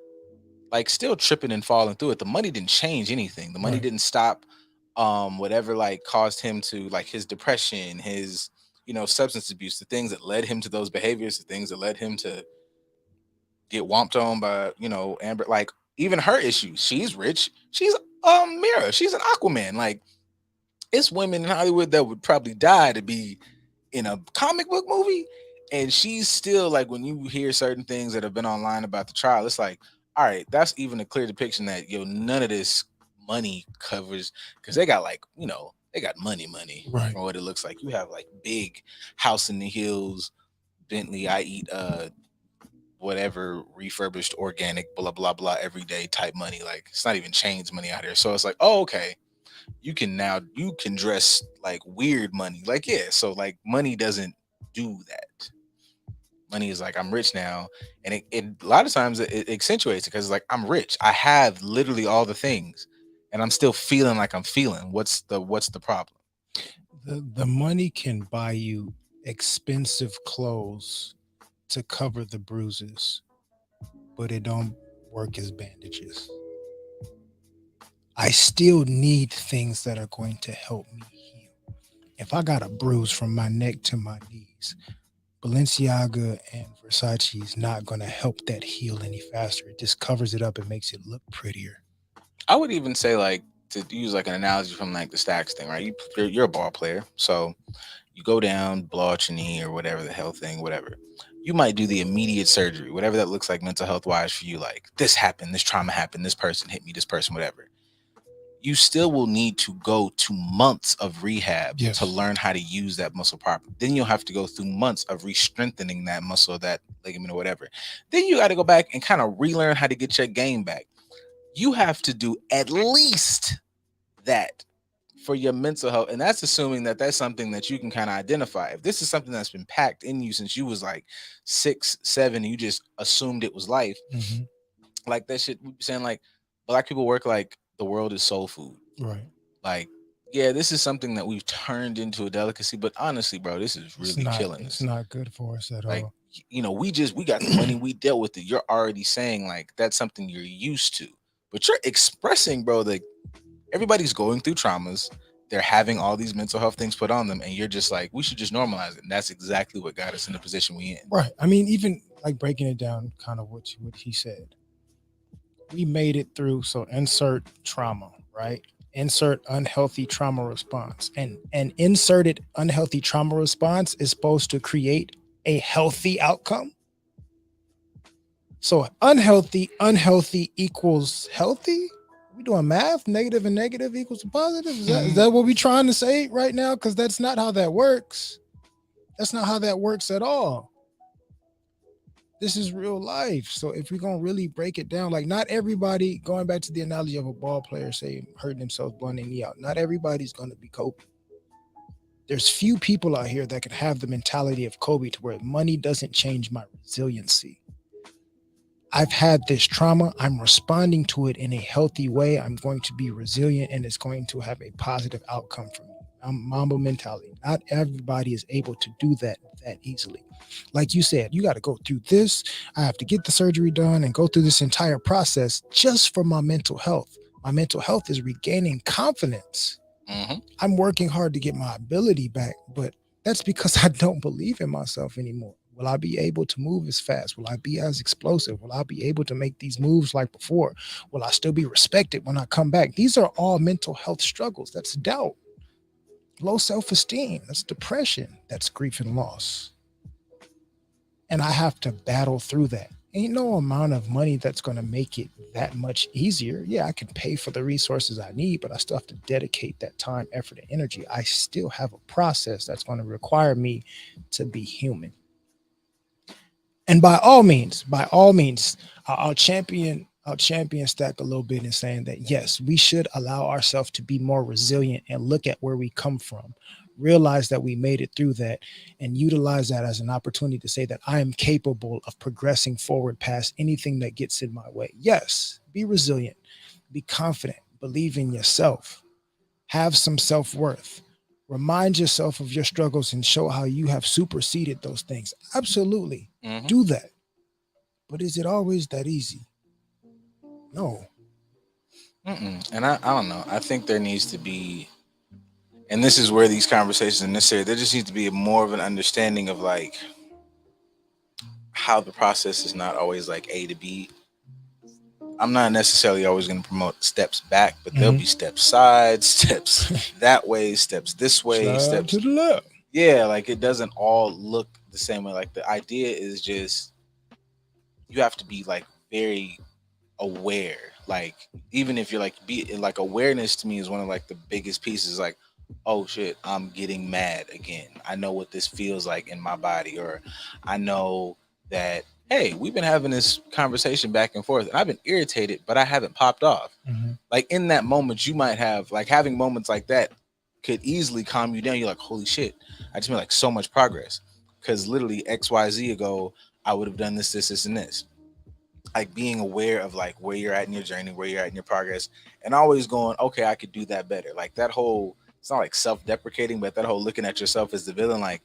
like, still tripping and falling through it. The money didn't change anything. The money didn't stop whatever, like, caused him to, like, his depression, his, substance abuse, the things that led him to those behaviors, the things that led him to get whomped on by, Amber. Like, even her issues. She's rich. She's Mira. She's an Aquaman. Like, it's women in Hollywood that would probably die to be in a comic book movie, and she's still, like, when you hear certain things that have been online about the trial, it's like, all right, that's even a clear depiction that, none of this money covers, because they got, like, they got money right, from what it looks like. You have, like, big house in the hills, Bentley, I eat whatever refurbished organic blah blah blah every day type money. Like, it's not even chains money out here. So it's like, oh, okay, you can dress like weird money. Like, yeah, so, like, money doesn't do that. Money is like, I'm rich now, and it a lot of times it accentuates it, because it's like, I'm rich, I have literally all the things, and I'm still feeling like I'm feeling. What's the problem? The money can buy you expensive clothes to cover the bruises, but it don't work as bandages. I still need things that are going to help me heal. If I got a bruise from my neck to my knees, Balenciaga and Versace is not going to help that heal any faster. It just covers it up and makes it look prettier. I would even say, like, to use like an analogy from like the Stacks thing, right? You're a ball player, so you go down, blow out your knee or whatever the hell thing, whatever. You might do the immediate surgery, whatever that looks like mental health wise for you. Like, this happened, this trauma happened, this person hit me, this person, whatever. You still will need to go to months of rehab Yes. to learn how to use that muscle properly. Then you'll have to go through months of re-strengthening that muscle, that ligament or whatever. Then you got to go back and kind of relearn how to get your game back. You have to do at least that for your mental health. And that's assuming that that's something that you can kind of identify. If this is something that's been packed in you since you was like 6, 7, and you just assumed it was life, like that shit, we be saying like Black people work like the world is soul food. Right. Like, yeah, this is something that we've turned into a delicacy, but honestly, bro, this is really killing us. It's not good for us at Like, all. you know, we got the money, we dealt with it. You're already saying like that's something you're used to, but you're expressing, bro, that everybody's going through traumas. They're having all these mental health things put on them, and you're just like, we should just normalize it. And that's exactly what got us in the position we in. Right. I mean, even like breaking it down, kind of what he said. We made it through. So insert trauma, right? Insert unhealthy trauma response. And an inserted unhealthy trauma response is supposed to create a healthy outcome. So unhealthy equals healthy. We doing math? Negative and negative equals a positive? Is that what we trying to say right now? Because that's not how that works. That's not how that works at all. This is real life. So if we're going to really break it down, like not everybody, going back to the analogy of a ball player, say hurting themselves, blowing their knee out, not everybody's going to be Kobe. There's few people out here that can have the mentality of Kobe to where money doesn't change my resiliency. I've had this trauma. I'm responding to it in a healthy way. I'm going to be resilient and it's going to have a positive outcome for me. I'm Mamba mentality. Not everybody is able to do that easily. Like you said, you got to go through this. I have to get the surgery done and go through this entire process just for my mental health. My mental health is regaining confidence. I'm working hard to get my ability back, but that's because I don't believe in myself anymore. Will I be able to move as fast? Will I be as explosive? Will I be able to make these moves like before? Will I still be respected when I come back? These are all mental health struggles. That's doubt. Low self-esteem. That's depression. That's grief and loss. And I have to battle through that. Ain't no amount of money that's going to make it that much easier. Yeah, I can pay for the resources I need, but I still have to dedicate that time, effort, and energy. I still have a process that's going to require me to be human. And by all means, I'll champion Stack a little bit in saying that, yes, we should allow ourselves to be more resilient and look at where we come from, realize that we made it through that, and utilize that as an opportunity to say that I am capable of progressing forward past anything that gets in my way. Yes, be resilient, be confident, believe in yourself, have some self-worth. Remind yourself of your struggles and show how you have superseded those things. Absolutely. Do that. But is it always that easy? No. And I don't know. I think there needs to be, and this is where these conversations are necessary, there just needs to be more of an understanding of like how the process is not always like A to B. I'm not necessarily always going to promote steps back, but there'll be steps side, steps that way, steps this way, steps to the left. Yeah, like it doesn't all look the same way. Like the idea is just you have to be like very aware. Like even if you're like like awareness to me is one of like the biggest pieces. Like, oh shit, I'm getting mad again. I know what this feels like in my body, or I know that, hey, we've been having this conversation back and forth and I've been irritated, but I haven't popped off. Like in that moment, you might have like having moments like that could easily calm you down. You're like, holy shit, I just made like so much progress because literally XYZ ago, I would have done this, and this. Like being aware of like where you're at in your journey, where you're at in your progress, and always going, okay, I could do that better. Like that whole, it's not like self-deprecating, but that whole looking at yourself as the villain. Like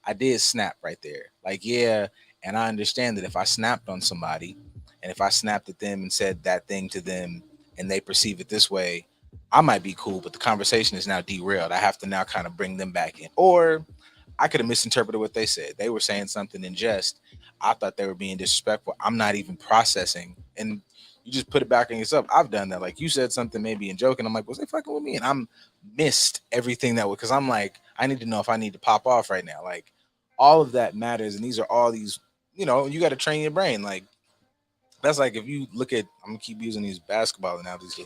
I did snap right there. Like, yeah. And I understand that if I snapped on somebody and if I snapped at them and said that thing to them and they perceive it this way, I might be cool, but the conversation is now derailed. I have to now kind of bring them back in. Or I could have misinterpreted what they said. They were saying something in jest. I thought they were being disrespectful. I'm not even processing. And you just put it back on yourself. I've done that. Like you said something maybe in joke, and I'm like, was they fucking with me? And I'm missed everything that was, because I'm like, I need to know if I need to pop off right now. Like all of that matters. And these are all these, you know, you got to train your brain. Like that's like if you look at, I'm gonna keep using these basketball analogies,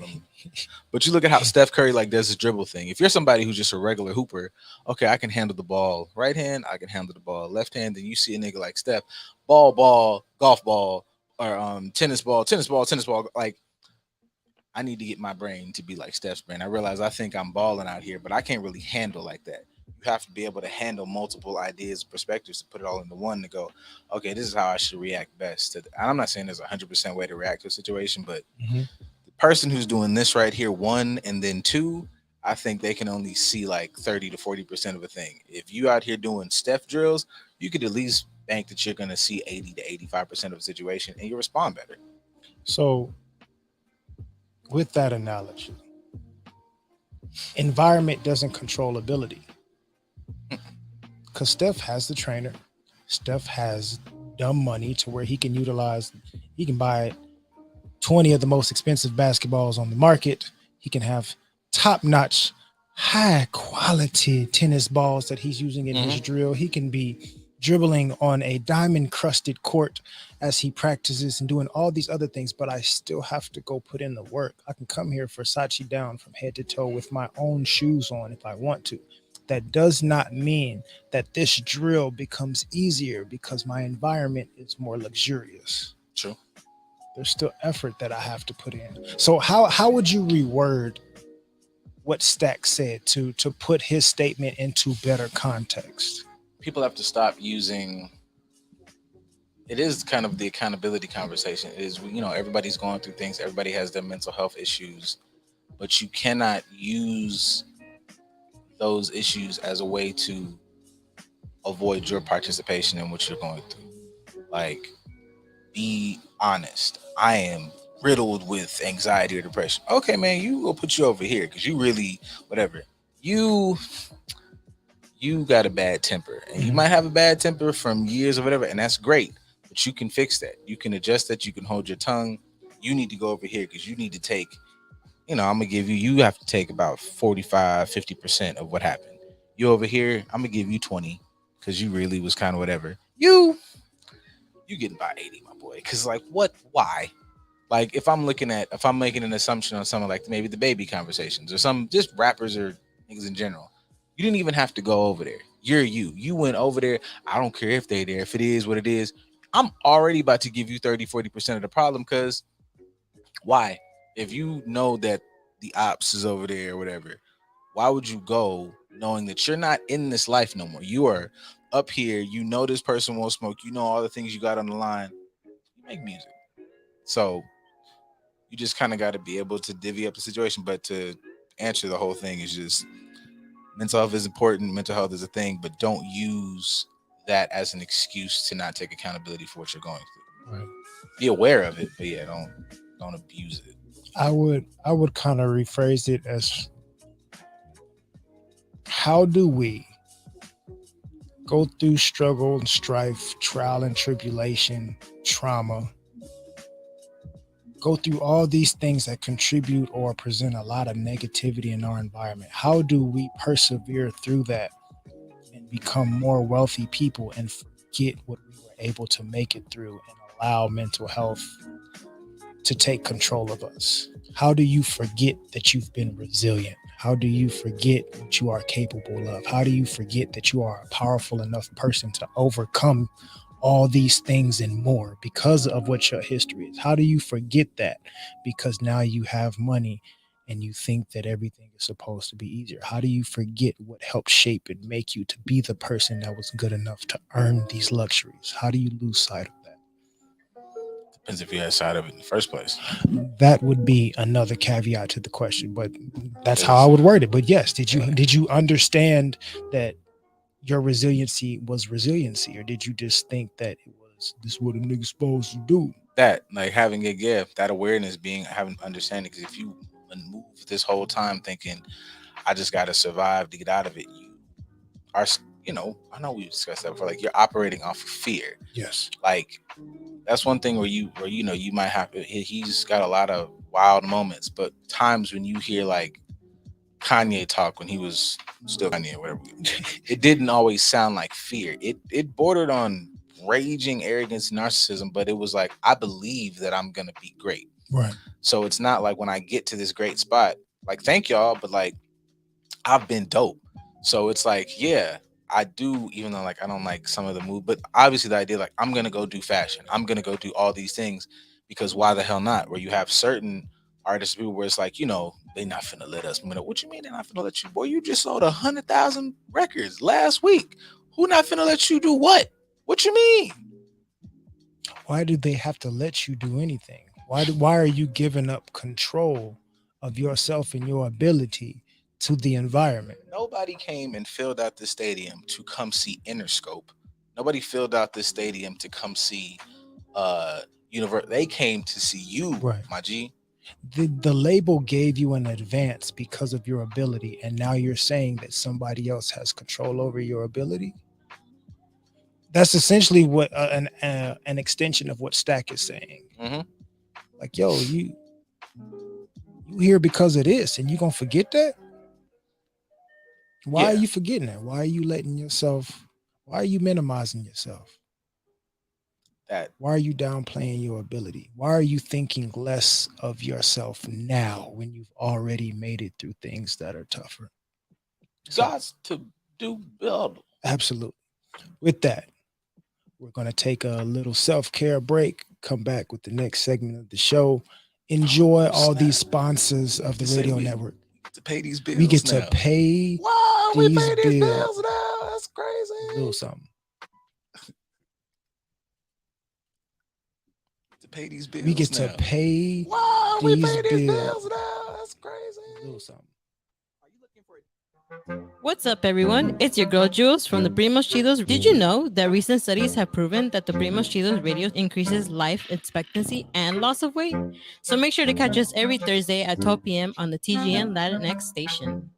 but you look at how Steph Curry like does his dribble thing. If you're somebody who's just a regular hooper, okay, I can handle the ball right hand, I can handle the ball left hand. Then you see a nigga like Steph, ball, golf ball, or tennis ball. Like I need to get my brain to be like Steph's brain. I realize I think I'm balling out here, but I can't really handle like that. You have to be able to handle multiple ideas, perspectives, to put it all into one to go, okay, this is how I should react best. And I'm not saying there's a 100% way to react to a situation, but the person who's doing this right here, 1 and then 2, I think they can only see like 30 to 40% of a thing. If you out here doing Steph drills, you could at least bank that you're going to see 80 to 85% of a situation and you respond better. So with that analogy, environment doesn't control ability. Because Steph has the trainer. Steph has dumb money to where he can buy 20 of the most expensive basketballs on the market. He can have top-notch, high-quality tennis balls that he's using in his drill. He can be dribbling on a diamond-crusted court as he practices and doing all these other things, but I still have to go put in the work. I can come here Versace down from head to toe with my own shoes on if I want to. That does not mean that this drill becomes easier because my environment is more luxurious. True. There's still effort that I have to put in. So how would you reword what Stack said to put his statement into better context? People have to stop using, it is kind of the accountability conversation. It is, you know, everybody's going through things. Everybody has their mental health issues, but you cannot use those issues as a way to avoid your participation in what you're going through. Like, be honest. I am riddled with anxiety or depression. Okay, man, we'll put you over here because you really, whatever. You got a bad temper, and you might have a bad temper from years or whatever, and that's great. But you can fix that. You can adjust that. You can hold your tongue. You need to go over here because you need to take, you know, I'm gonna give you have to take about 45-50% of what happened. You over here, I'm gonna give you 20 because you really was kind of whatever. You getting by 80, my boy. Because like, why? Like, if I'm making an assumption on something like maybe the baby conversations or some just rappers or niggas in general, you didn't even have to go over there. You went over there. I don't care if they're there. If it is what it is, I'm already about to give you 30-40% of the problem. Because why? If you know that the ops is over there or whatever, why would you go knowing that you're not in this life no more? You are up here. You know this person won't smoke. You know all the things you got on the line. You make music. So you just kind of got to be able to divvy up the situation. But to answer the whole thing is just mental health is important. Mental health is a thing. But don't use that as an excuse to not take accountability for what you're going through. Right. Be aware of it. But yeah, don't abuse it. I would kind of rephrase it as, how do we go through struggle and strife, trial and tribulation, trauma, go through all these things that contribute or present a lot of negativity in our environment? How do we persevere through that and become more wealthy people and forget what we were able to make it through and allow mental health to take control of us? How do you forget that you've been resilient? How do you forget what you are capable of? How do you forget that you are a powerful enough person to overcome all these things and more because of what your history is? How do you forget that because now you have money and you think that everything is supposed to be easier? How do you forget what helped shape and make you to be the person that was good enough to earn these luxuries? How do you lose sight of that? Depends if you had sight of it in the first place. That would be another caveat to the question, but that's how I would word it. But yes, did you understand that your resiliency was resiliency, or did you just think that it was this what a nigga's supposed to do? That, like, having a gift, that awareness, having understanding. Because if you maneuver this whole time thinking I just got to survive to get out of it. You are, I know we discussed that before. Like, you're operating off of fear. Yes. Like, that's one thing where you might have. He's got a lot of wild moments, but times when you hear like Kanye talk when he was still Kanye or whatever, it didn't always sound like fear. It bordered on raging arrogance, narcissism, but it was like, I believe that I'm gonna be great. Right. So it's not like when I get to this great spot, like, thank y'all, but like, I've been dope. So it's like, yeah, I do, even though like I don't like some of the move, but obviously the idea, like, I'm gonna go do fashion, I'm gonna go do all these things, because why the hell not? Where you have certain artists where it's like, they not finna let us. What you mean they're not finna let you? Boy, you just sold 100,000 records last week. Who not finna let you do what? What you mean? Why do they have to let you do anything? Why are you giving up control of yourself and your ability to the environment? Nobody came and filled out the stadium to come see Interscope. Nobody filled out the stadium to come see Universe. They came to see you, right, my G. The label gave you an advance because of your ability, and now you're saying that somebody else has control over your ability. That's essentially what an extension of what Stack is saying. Mm-hmm. Like, yo, you here because of this, and you gonna forget that? Why are you forgetting that? Why are you letting yourself? Why are you minimizing yourself? Why are you downplaying your ability? Why are you thinking less of yourself now when you've already made it through things that are tougher? God's to do build. Absolutely. With that, we're going to take a little self-care break, come back with the next segment of the show. Enjoy all these sponsors of the radio network. To pay these bills. We get to pay these bills now. That's crazy. A little something. Pay these bills. We get to pay these bills now. That's crazy. A little something. What's up, everyone? It's your girl Jules from the Primos Chidos. Did you know that recent studies have proven that the Primos Chidos radio increases life expectancy and loss of weight? So make sure to catch us every Thursday at 12 p.m. on the TGN Latinx station.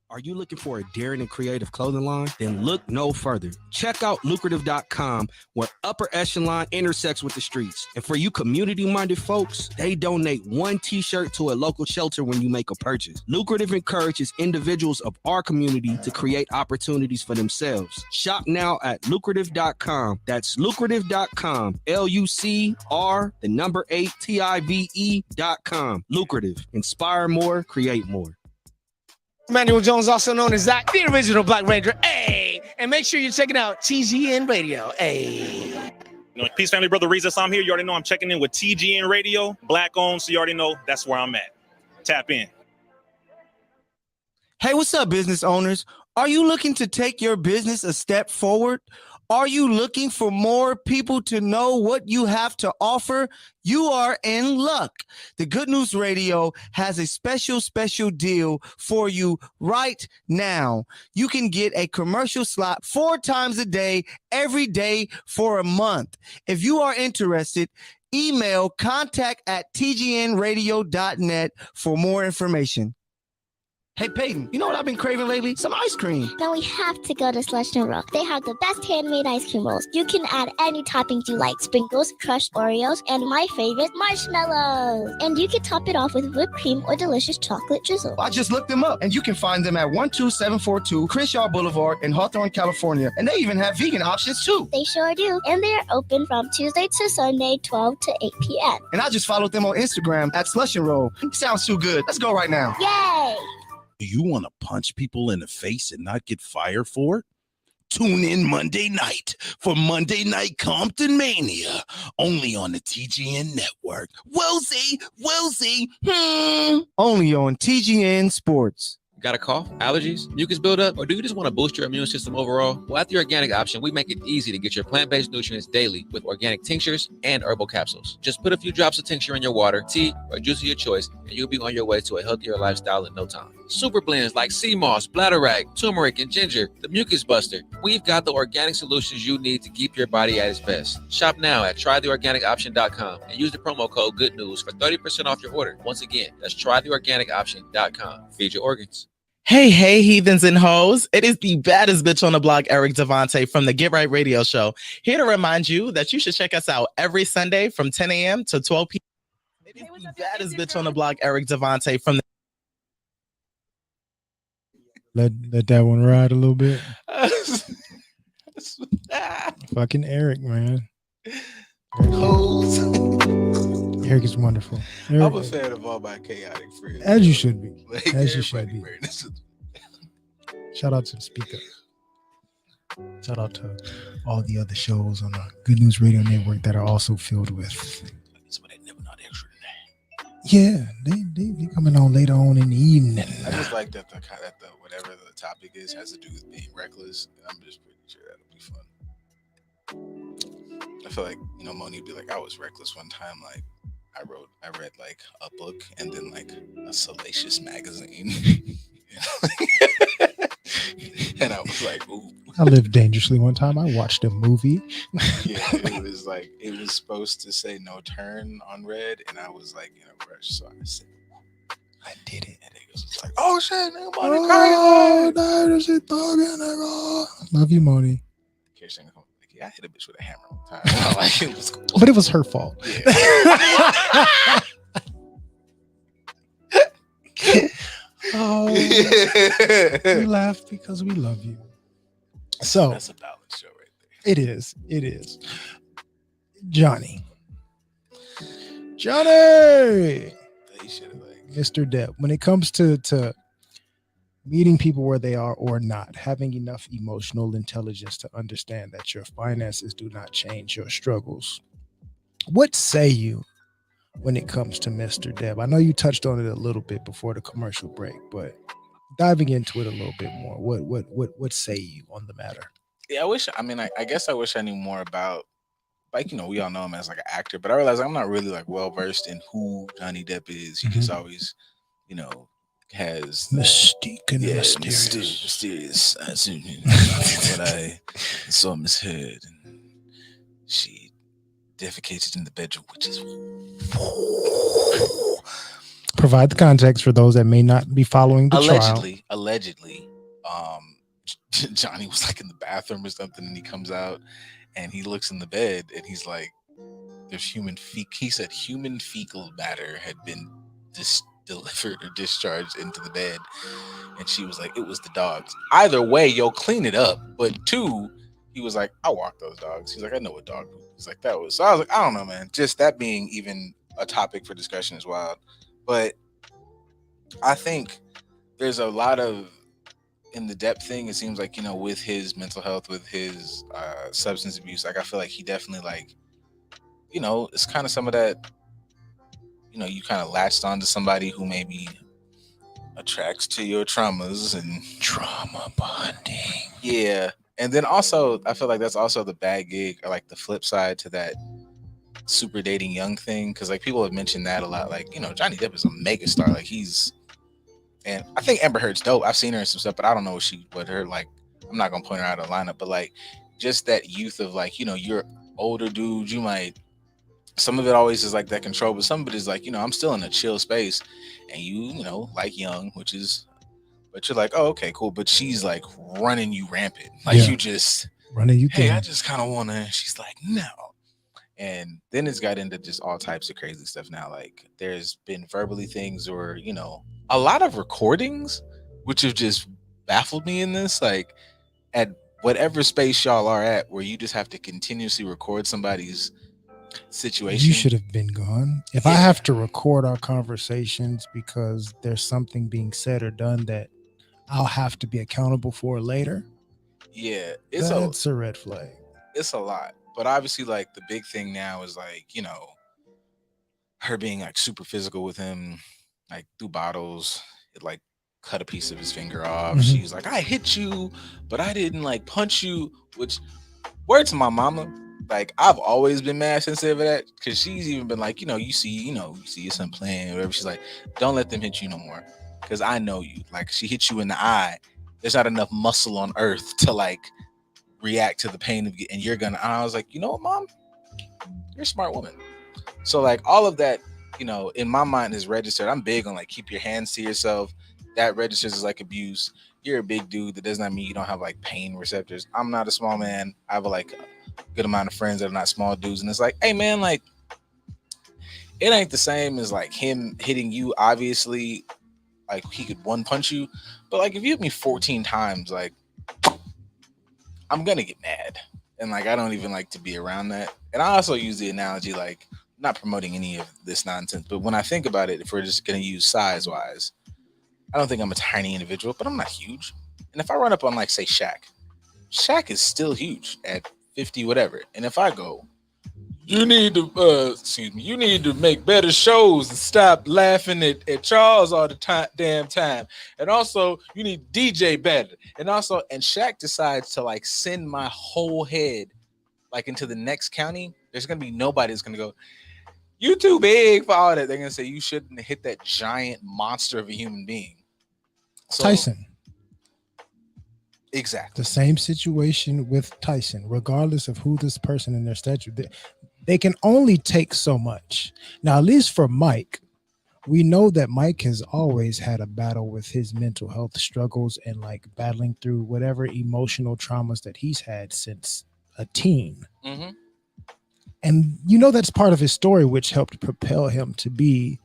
Are you looking for a daring and creative clothing line? Then look no further. Check out lucrative.com, where upper echelon intersects with the streets. And for you community-minded folks, they donate one t-shirt to a local shelter when you make a purchase. Lucrative encourages individuals of our community to create opportunities for themselves. Shop now at lucrative.com. That's lucrative.com. LUCR8TIVE.com. Lucrative. Inspire more, create more. Emmanuel Jones, also known as Zach, the original Black Ranger. Hey, and make sure you're checking out TGN Radio. Hey. Peace, family, brother Reza. I'm here. You already know I'm checking in with TGN Radio, Black owned. So you already know that's where I'm at. Tap in. Hey, what's up, business owners? Are you looking to take your business a step forward? Are you looking for more people to know what you have to offer? You are in luck. The Good News Radio has a special deal for you right now. You can get a commercial slot 4 times a day, every day for a month. If you are interested, email contact@tgnradio.net for more information. Hey, Peyton, you know what I've been craving lately? Some ice cream. Now we have to go to Slush and Roll. They have the best handmade ice cream rolls. You can add any toppings you like. Sprinkles, crushed Oreos, and my favorite, marshmallows. And you can top it off with whipped cream or delicious chocolate drizzle. I just looked them up, and you can find them at 12742 Crenshaw Boulevard in Hawthorne, California. And they even have vegan options, too. They sure do. And they are open from Tuesday to Sunday, 12 to 8 p.m. And I just followed them on Instagram at Slush and Roll. Sounds too good. Let's go right now. Yay! Do you want to punch people in the face and not get fired for it? Tune in Monday night for Monday Night Compton Mania, only on the TGN Network. We'll see. Only on TGN Sports. Got a cough, allergies, mucus buildup, or do you just want to boost your immune system overall? Well, at The Organic Option, we make it easy to get your plant-based nutrients daily with organic tinctures and herbal capsules. Just put a few drops of tincture in your water, tea, or juice of your choice, and you'll be on your way to a healthier lifestyle in no time. Super blends like sea moss, bladderwrack, turmeric, and ginger, the mucus buster. We've got the organic solutions you need to keep your body at its best. Shop now at trytheorganicoption.com and use the promo code GOODNEWS for 30% off your order. Once again, that's trytheorganicoption.com. Feed your organs. Hey, heathens and hoes. It is the baddest bitch on the block, Eric Devante from the Get Right Radio Show. Here to remind you that you should check us out every Sunday from 10 a.m. to 12 p.m. It is the baddest bitch on the block, Eric Devante from the... Let that one ride a little bit. Fucking Eric, man. Hoes. Eric is wonderful. I'm Eric, a fan of all my chaotic friends. as you should be. Like, As you should everybody be. wearing this. Shout out to the speaker. Shout out to all the other shows on the Good News Radio Network that are also filled with. Yeah, they coming on later on in the evening. I just like that the whatever the topic is has to do with being reckless. I'm just pretty sure that'll be fun. I feel like, Moni would be like, I was reckless one time. Like I read like a book and then like a salacious magazine. And I was like, ooh. I lived dangerously one time. I watched a movie. Yeah, it was supposed to say no turn on red, and I was like in a rush, so I said, I did it. And it was like, oh shit, nigga, Moni Love you, Moni. Kirsten, like, yeah, I hit a bitch with a hammer one time. Like, it was cool. But it was her fault. Oh, we laugh because we love you. So that's a balanced show right there. It is. Johnny. Mr. Depp. When it comes to meeting people where they are or not, having enough emotional intelligence to understand that your finances do not change your struggles. What say you when it comes to Mr. Depp? I know you touched on it a little bit before the commercial break, but diving into it a little bit more, what say you on the matter? Yeah, I guess I wish I knew more about, like, we all know him as like an actor, but I realize I'm not really like well versed in who Johnny Depp is. He just always, has mystique and mysterious. When I saw Miss Heard and she defecated in the bedroom, which is provide the context for those that may not be following the trial. Allegedly, Johnny was like in the bathroom or something, and he comes out and he looks in the bed and he's like, "There's human he said human fecal matter had been delivered or discharged into the bed," and she was like, "It was the dogs." Either way, yo, clean it up. But two, he was like, "I walk those dogs." He's like, "I know what dog poop." He's like, "That was." So I was like, I don't know, man. Just that being even a topic for discussion is wild. But I think there's a lot of in the Depp thing. It seems like, with his mental health, with his substance abuse, like I feel like he definitely like, it's kind of some of that, you kind of latched onto somebody who maybe attracts to your traumas and trauma bonding. Yeah. And then also, I feel like that's also the bad gig, or like the flip side to that super dating young thing. Cause like people have mentioned that a lot. Like, Johnny Depp is a mega star. Like and I think Amber Heard's dope. I've seen her in some stuff, but I don't know what her, like, I'm not going to point her out of the lineup, but like just that youth of like, you're older dudes, you might, some of it always is like that control, but some of it is like, I'm still in a chill space and you like young, but you're like, oh, okay, cool. But she's like running you rampant. Like you just running you. Hey, I just kind of want to, she's like, no. And then it's got into just all types of crazy stuff now. Like there's been verbally things or, a lot of recordings, which have just baffled me in this, like at whatever space y'all are at, where you just have to continuously record somebody's situation. You should have been gone. If I have to record our conversations because there's something being said or done that I'll have to be accountable for later. Yeah. That's a red flag. It's a lot. But obviously, like, the big thing now is, like, her being, like, super physical with him, like, through bottles. It, like, cut a piece of his finger off. Mhm. She's like, I hit you, but I didn't like punch you, which word to my mama. Like, I've always been mad sensitive of that, because she's even been like, you see your son playing, whatever. She's like, don't let them hit you no more, because I know you. Like, she hit you in the eye. There's not enough muscle on earth to like react to the pain of it, and you're gonna. And I was like, you know what, Mom? You're a smart woman. So like all of that, in my mind is registered. I'm big on like keep your hands to yourself. That registers as like abuse. You're a big dude. That does not mean you don't have like pain receptors. I'm not a small man. I have a good amount of friends that are not small dudes, and it's like, hey man, like it ain't the same as like him hitting you. Obviously, like he could one punch you, but like if you hit me 14 times, like I'm gonna get mad, and like I don't even like to be around that. And I also use the analogy, like, not promoting any of this nonsense, but when I think about it, if we're just gonna use size wise, I don't think I'm a tiny individual, but I'm not huge. And if I run up on like say Shaq is still huge at 50 whatever, and if I go, you need to make better shows and stop laughing at Charles all the damn time. And also, you need DJ better. And Shaq decides to like send my whole head like into the next county. There's gonna be nobody that's gonna go, you too big for all that. They're gonna say you shouldn't hit that giant monster of a human being. So, Tyson. Exactly. The same situation with Tyson, regardless of who this person in their stature. They can only take so much. Now, at least for Mike, we know that Mike has always had a battle with his mental health struggles and like battling through whatever emotional traumas that he's had since a teen. Mm-hmm. And that's part of his story, which helped propel him to be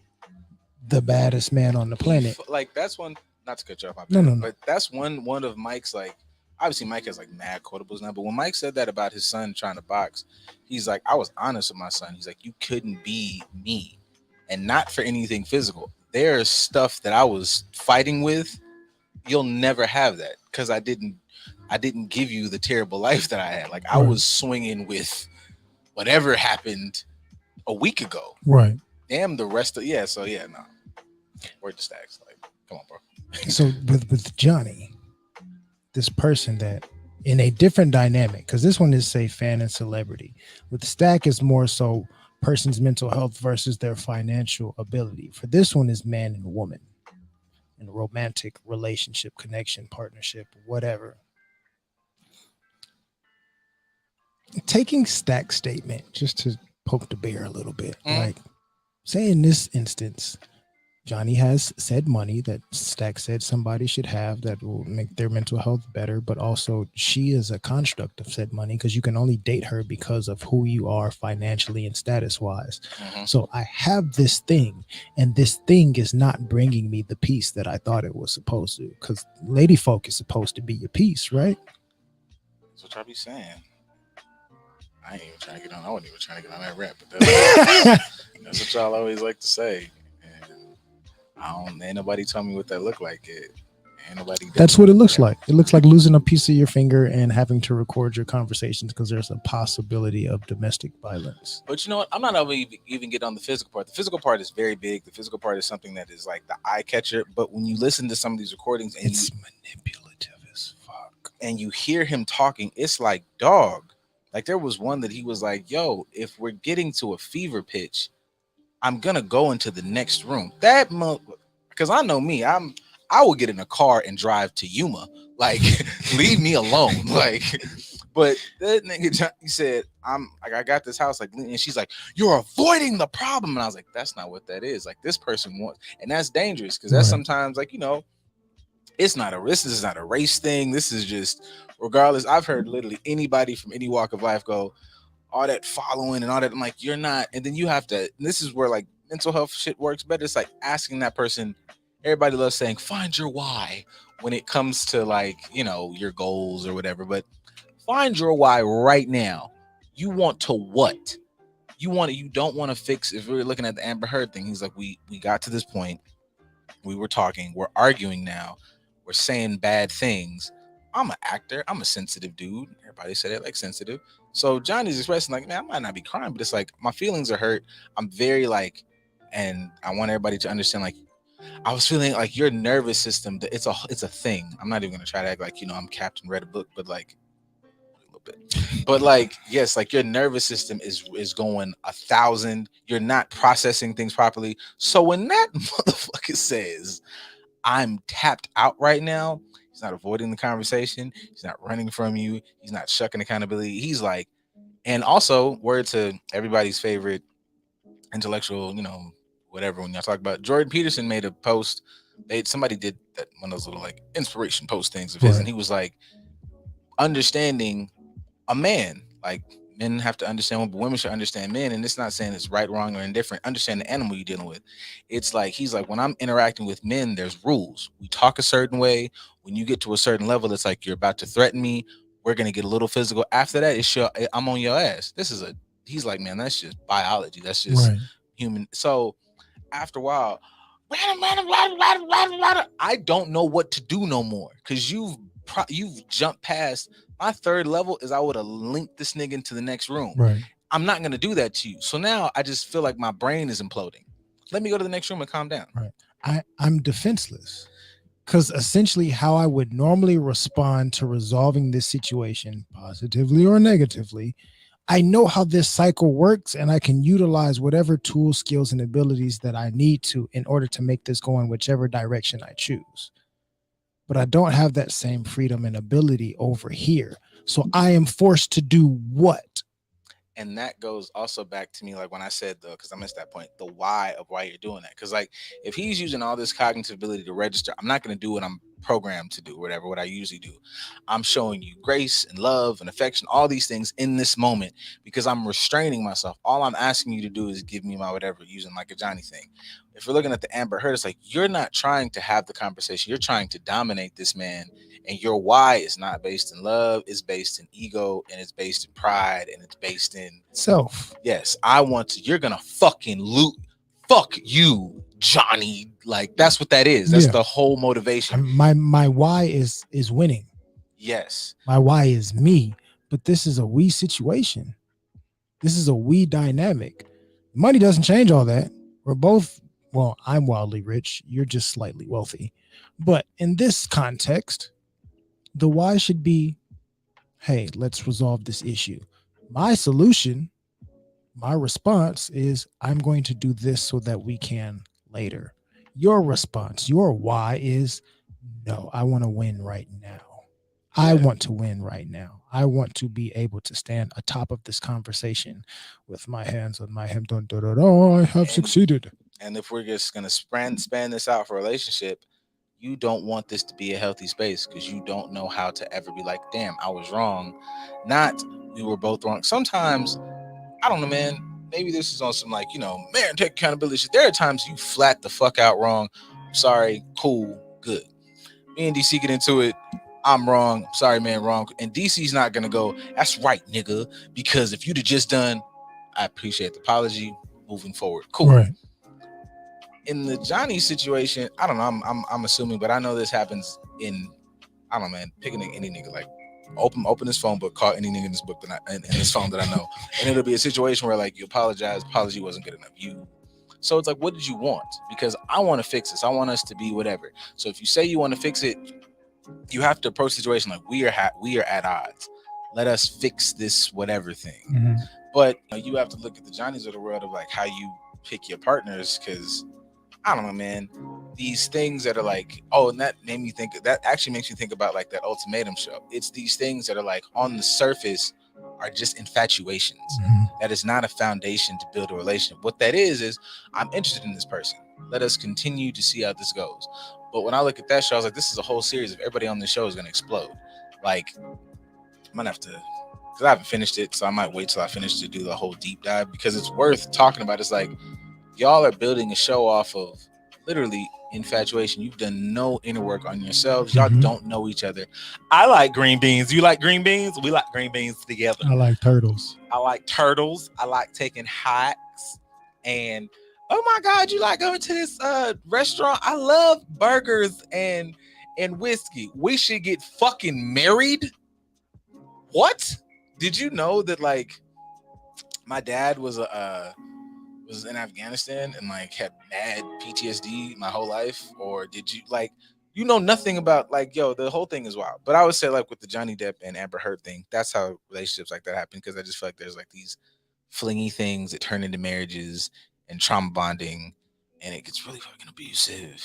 the baddest man on the planet. Like that's one, not to cut you off, No. But that's one of Mike's, like, obviously Mike has like mad quotables now, but when Mike said that about his son trying to box, he's like, I was honest with my son. He's like, you couldn't be me, and not for anything physical. There's stuff that I was fighting with. You'll never have that, because I didn't give you the terrible life that I had. Like I was swinging with whatever happened a week ago. Right. Damn the rest of So no. Word to Stacks. Like, come on, bro. So with Johnny, this person that in a different dynamic, because this one is say fan and celebrity. With Stack is more so person's mental health versus their financial ability. For this one is man and woman in a romantic relationship, connection, partnership, whatever. Taking Stack's statement just to poke the bear a little bit, like say in this instance, Johnny has said money that Stack said somebody should have that will make their mental health better, but also she is a construct of said money because you can only date her because of who you are financially and status wise. So I have this thing, and this thing is not bringing me the peace that I thought it was supposed to, because lady folk is supposed to be your peace, right? That's what y'all be saying. I ain't even trying to get on. I wasn't even trying to get on that rap, but that's what y'all always like to say. Ain't nobody tell me what that looked like. Ain't nobody. That's what it looks like. It looks like losing a piece of your finger and having to record your conversations because there's a possibility of domestic violence. But you know what? I'm not even get on the physical part. The physical part is very big. The physical part is something that is like the eye catcher. But when you listen to some of these recordings, and it's manipulative as fuck, and you hear him talking, it's like, dog. Like there was one that he was like, yo, if we're getting to a fever pitch, I'm gonna go into the next room. Because I know me, I will get in a car and drive to Yuma. Like, leave me alone. Like, but that nigga, he said, I got this house. Like, and she's like, you're avoiding the problem. And I was like, that's not what that is. Like, this person wants, and that's dangerous because that's sometimes like, it's not a risk. This is not a race thing. This is just, regardless. I've heard literally anybody from any walk of life go, all that following and all that. I'm like, you're not. And then you have to, and this is where like mental health shit works better. It's like asking that person, everybody loves saying, find your why when it comes to like, your goals or whatever, but find your why right now. You want to what? You don't want to fix, if we're looking at the Amber Heard thing, he's like, we got to this point. We were talking, we're arguing now. We're saying bad things. I'm an actor. I'm a sensitive dude. Everybody said it like sensitive. So Johnny's expressing like, man, I might not be crying, but it's like my feelings are hurt. I'm very like, and I want everybody to understand, like, I was feeling like your nervous system, it's a thing. I'm not even gonna try to act like, I'm Captain Read a Book, but like a little bit. But like, yes, like your nervous system is going 1,000. You're not processing things properly. So when that motherfucker says, I'm tapped out right now, he's not avoiding the conversation, he's not running from you, he's not shucking accountability. He's like, and also, word to everybody's favorite intellectual, whatever, when y'all talk about Jordan Peterson made a post. Somebody did that, one of those little like inspiration post things of his, and he was like, understanding a man, like men have to understand women, but women should understand men. And it's not saying it's right, wrong, or indifferent. Understand the animal you're dealing with. It's like, he's like, when I'm interacting with men, there's rules. We talk a certain way. When you get to a certain level, it's like, you're about to threaten me, we're gonna get a little physical. After that, I'm on your ass. He's like, man, that's just biology. That's just human. So after a while, I don't know what to do no more, because you've jumped past my third level. Is I would have linked this nigga into the next room. Right. I'm not gonna do that to you. So now I just feel like my brain is imploding. Let me go to the next room and calm down. Right. I'm defenseless, because essentially how I would normally respond to resolving this situation, positively or negatively, I know how this cycle works, and I can utilize whatever tools, skills, and abilities that I need to in order to make this go in whichever direction I choose. But I don't have that same freedom and ability over here. So I am forced to do what? And that goes also back to me, like when I said, because I missed that point, the why of why you're doing that. Because like, if he's using all this cognitive ability to register, I'm not going to do what I'm programmed to do, what I usually do. I'm showing you grace and love and affection, all these things in this moment, because I'm restraining myself. All I'm asking you to do is give me my whatever, using like a Johnny thing. If we're looking at the Amber Heard, it's like, you're not trying to have the conversation. You're trying to dominate this man. And your why is not based in love. It's based in ego, and it's based in pride, and it's based in self. Yes, you're going to fucking loot. Fuck you, Johnny. Like, that's what that is. That's the whole motivation. My why is winning. Yes. My why is me. But this is a we situation. This is a we dynamic. Money doesn't change all that. We're both, well, I'm wildly rich. You're just slightly wealthy. But in this context, the why should be, hey, let's resolve this issue. My solution, my response is, I'm going to do this so that we can later. Your response, your why is, no, I want to win right now. I want to win right now. I want to be able to stand atop of this conversation with my hands on my hip. I have succeeded. And if we're just going to span this out for a relationship, you don't want this to be a healthy space, because you don't know how to ever be like, damn, I was wrong. Not, we were both wrong. Sometimes, I don't know, man, maybe this is on some like, man, take accountability. There are times you flat the fuck out wrong. Sorry, cool, good. Me and DC get into it. I'm wrong. Sorry, man, wrong. And DC's not going to go, that's right, nigga. Because if you'd have just done, I appreciate the apology, moving forward. Cool. Right. In the Johnny situation, I don't know. I'm assuming, but I know this happens in, I don't know, man. Picking any nigga, like open his phone book, call any nigga in this book in his phone that I know, and it'll be a situation where like you apologize, apology wasn't good enough. So it's like, what did you want? Because I want to fix this. I want us to be whatever. So if you say you want to fix it, you have to approach the situation like we are at odds. Let us fix this whatever thing. Mm-hmm. But you have to look at the Johnnies of the world of like how you pick your partners, because I don't know, man. These things that are like, and that actually makes me think about like that Ultimatum show. It's these things that are like on the surface are just infatuations. Mm-hmm. That is not a foundation to build a relationship. What that is I'm interested in this person. Let us continue to see how this goes. But when I look at that show, I was like, this is a whole series of everybody on the show is going to explode. Like, I might have to, because I haven't finished it, so I might wait till I finish to do the whole deep dive, because it's worth talking about. It's like, y'all are building a show off of literally infatuation. You've done no inner work on yourselves. Y'all don't know each other. I like green beans. You like green beans? We like green beans together. I like turtles. I like turtles. I like taking hikes. And oh my God, you like going to this restaurant? I love burgers and whiskey. We should get fucking married. What? Did you know that like my dad was was in Afghanistan and like had mad PTSD my whole life, or did you like you know nothing about like yo the whole thing is wild. But I would say like with the Johnny Depp and Amber Heard thing, that's how relationships like that happen because I just feel like there's like these flingy things that turn into marriages and trauma bonding, and it gets really fucking abusive.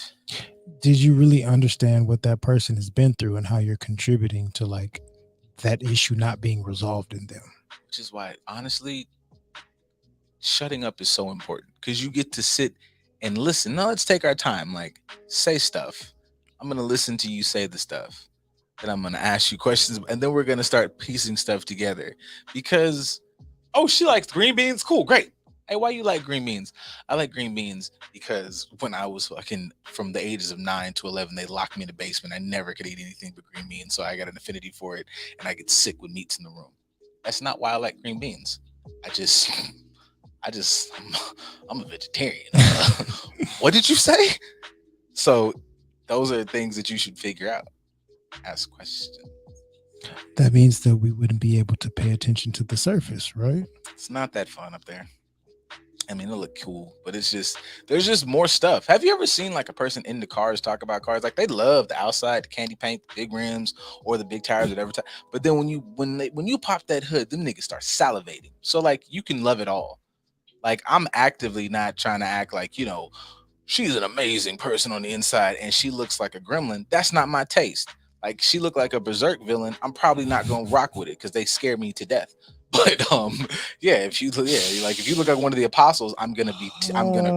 Did you really understand what that person has been through and how you're contributing to like that issue not being resolved in them? Which is why honestly shutting up is so important because you get to sit and listen. Now let's take our time. Like, say stuff. I'm gonna listen to you say the stuff, and I'm gonna ask you questions, and then we're gonna start piecing stuff together. Because, oh, she likes green beans. Cool, great. Hey, why you like green beans? I like green beans because when I was fucking from the ages of 9 to 11, they locked me in the basement. I never could eat anything but green beans, so I got an affinity for it, and I get sick with meats in the room. That's not why I like green beans. I'm a vegetarian. What did you say? So those are things that you should figure out. Ask questions. That means that we wouldn't be able to pay attention to the surface, right? It's not that fun up there. I mean, it'll look cool, but it's just there's just more stuff. Have you ever seen like a person into cars talk about cars? Like they love the outside, the candy paint, the big rims, or the big tires, whatever. But then when you pop that hood, them niggas start salivating. So like you can love it all. Like I'm actively not trying to act like, you know, she's an amazing person on the inside and she looks like a gremlin. That's not my taste. Like she looked like a berserk villain. I'm probably not gonna rock with it because they scare me to death. But yeah, if you look like one of the apostles, I'm gonna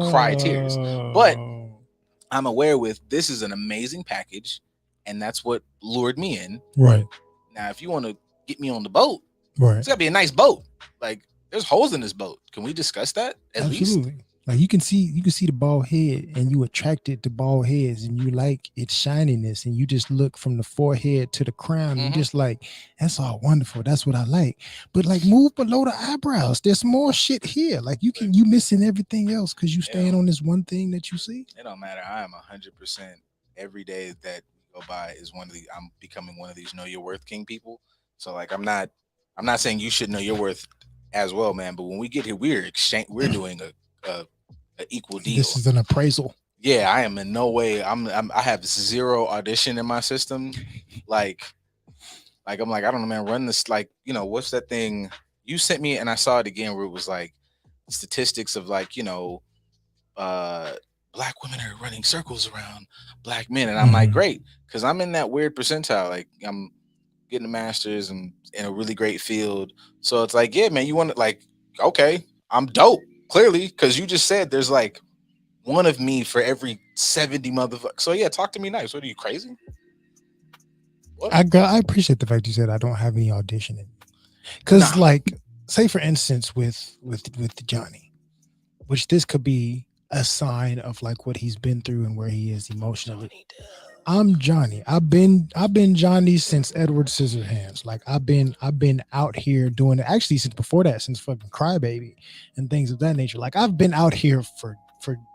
cry tears. But I'm aware with this is an amazing package, and that's what lured me in. Right. Now, if you want to get me on the boat, Right. it's gotta be a nice boat. Like there's holes in this boat. Can we discuss that at Absolutely. least? Like you can see the bald head and you attracted to bald heads and you like its shininess and you just look from the forehead to the crown and just like, that's all wonderful. That's what I like. But like move below the eyebrows. There's more shit here. Like you missing everything else because you staying on this one thing that you see. It don't matter. I am 100% every day that go by is I'm becoming one of these know your worth king people. So like I'm not saying you should know your worth as well, man. But when we get here, we're doing a equal deal. This is an appraisal. Yeah, I am in no way. I have zero audition in my system. Like I'm like, I don't know, man. Run this, like, you know, what's that thing you sent me? And I saw it again where it was like statistics of like, you know, black women are running circles around black men, and I'm like, great, because I'm in that weird percentile. Like I'm getting a master's and in a really great field. So it's like, yeah, man, you want to like, okay, I'm dope. Clearly, because you just said there's like one of me for every 70 motherfuckers. So yeah, talk to me nice. What are you, crazy? What? I appreciate the fact you said I don't have any auditioning. Because like, say for instance with Johnny, which this could be a sign of like what he's been through and where he is emotionally. I'm Johnny. I've been Johnny since Edward Scissorhands. Like I've been out here doing it actually since before that, since fucking Crybaby and things of that nature. Like I've been out here for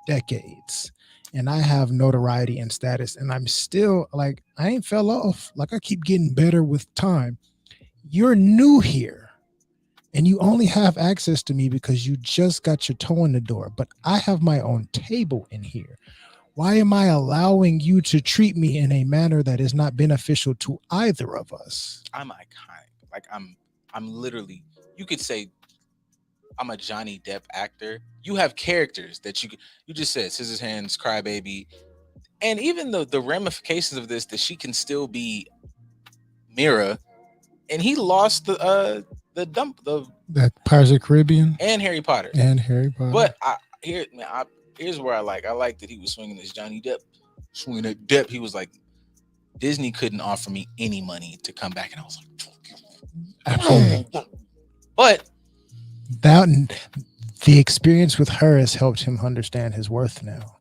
decades and I have notoriety and status and I'm still like, I ain't fell off. Like I keep getting better with time. You're new here and you only have access to me because you just got your toe in the door, but I have my own table in here. Why am I allowing you to treat me in a manner that is not beneficial to either of us? I'm iconic. Like I'm literally, you could say I'm a Johnny Depp actor. You have characters that you just said Scissorhands, Crybaby, and even the ramifications of this, that she can still be Mira, and he lost the That Pirates of the Caribbean and Harry Potter. But Here's where I like that he was swinging this Johnny Depp, swinging that Depp. He was like, Disney couldn't offer me any money to come back, and I was like, absolutely. But the experience with her has helped him understand his worth now.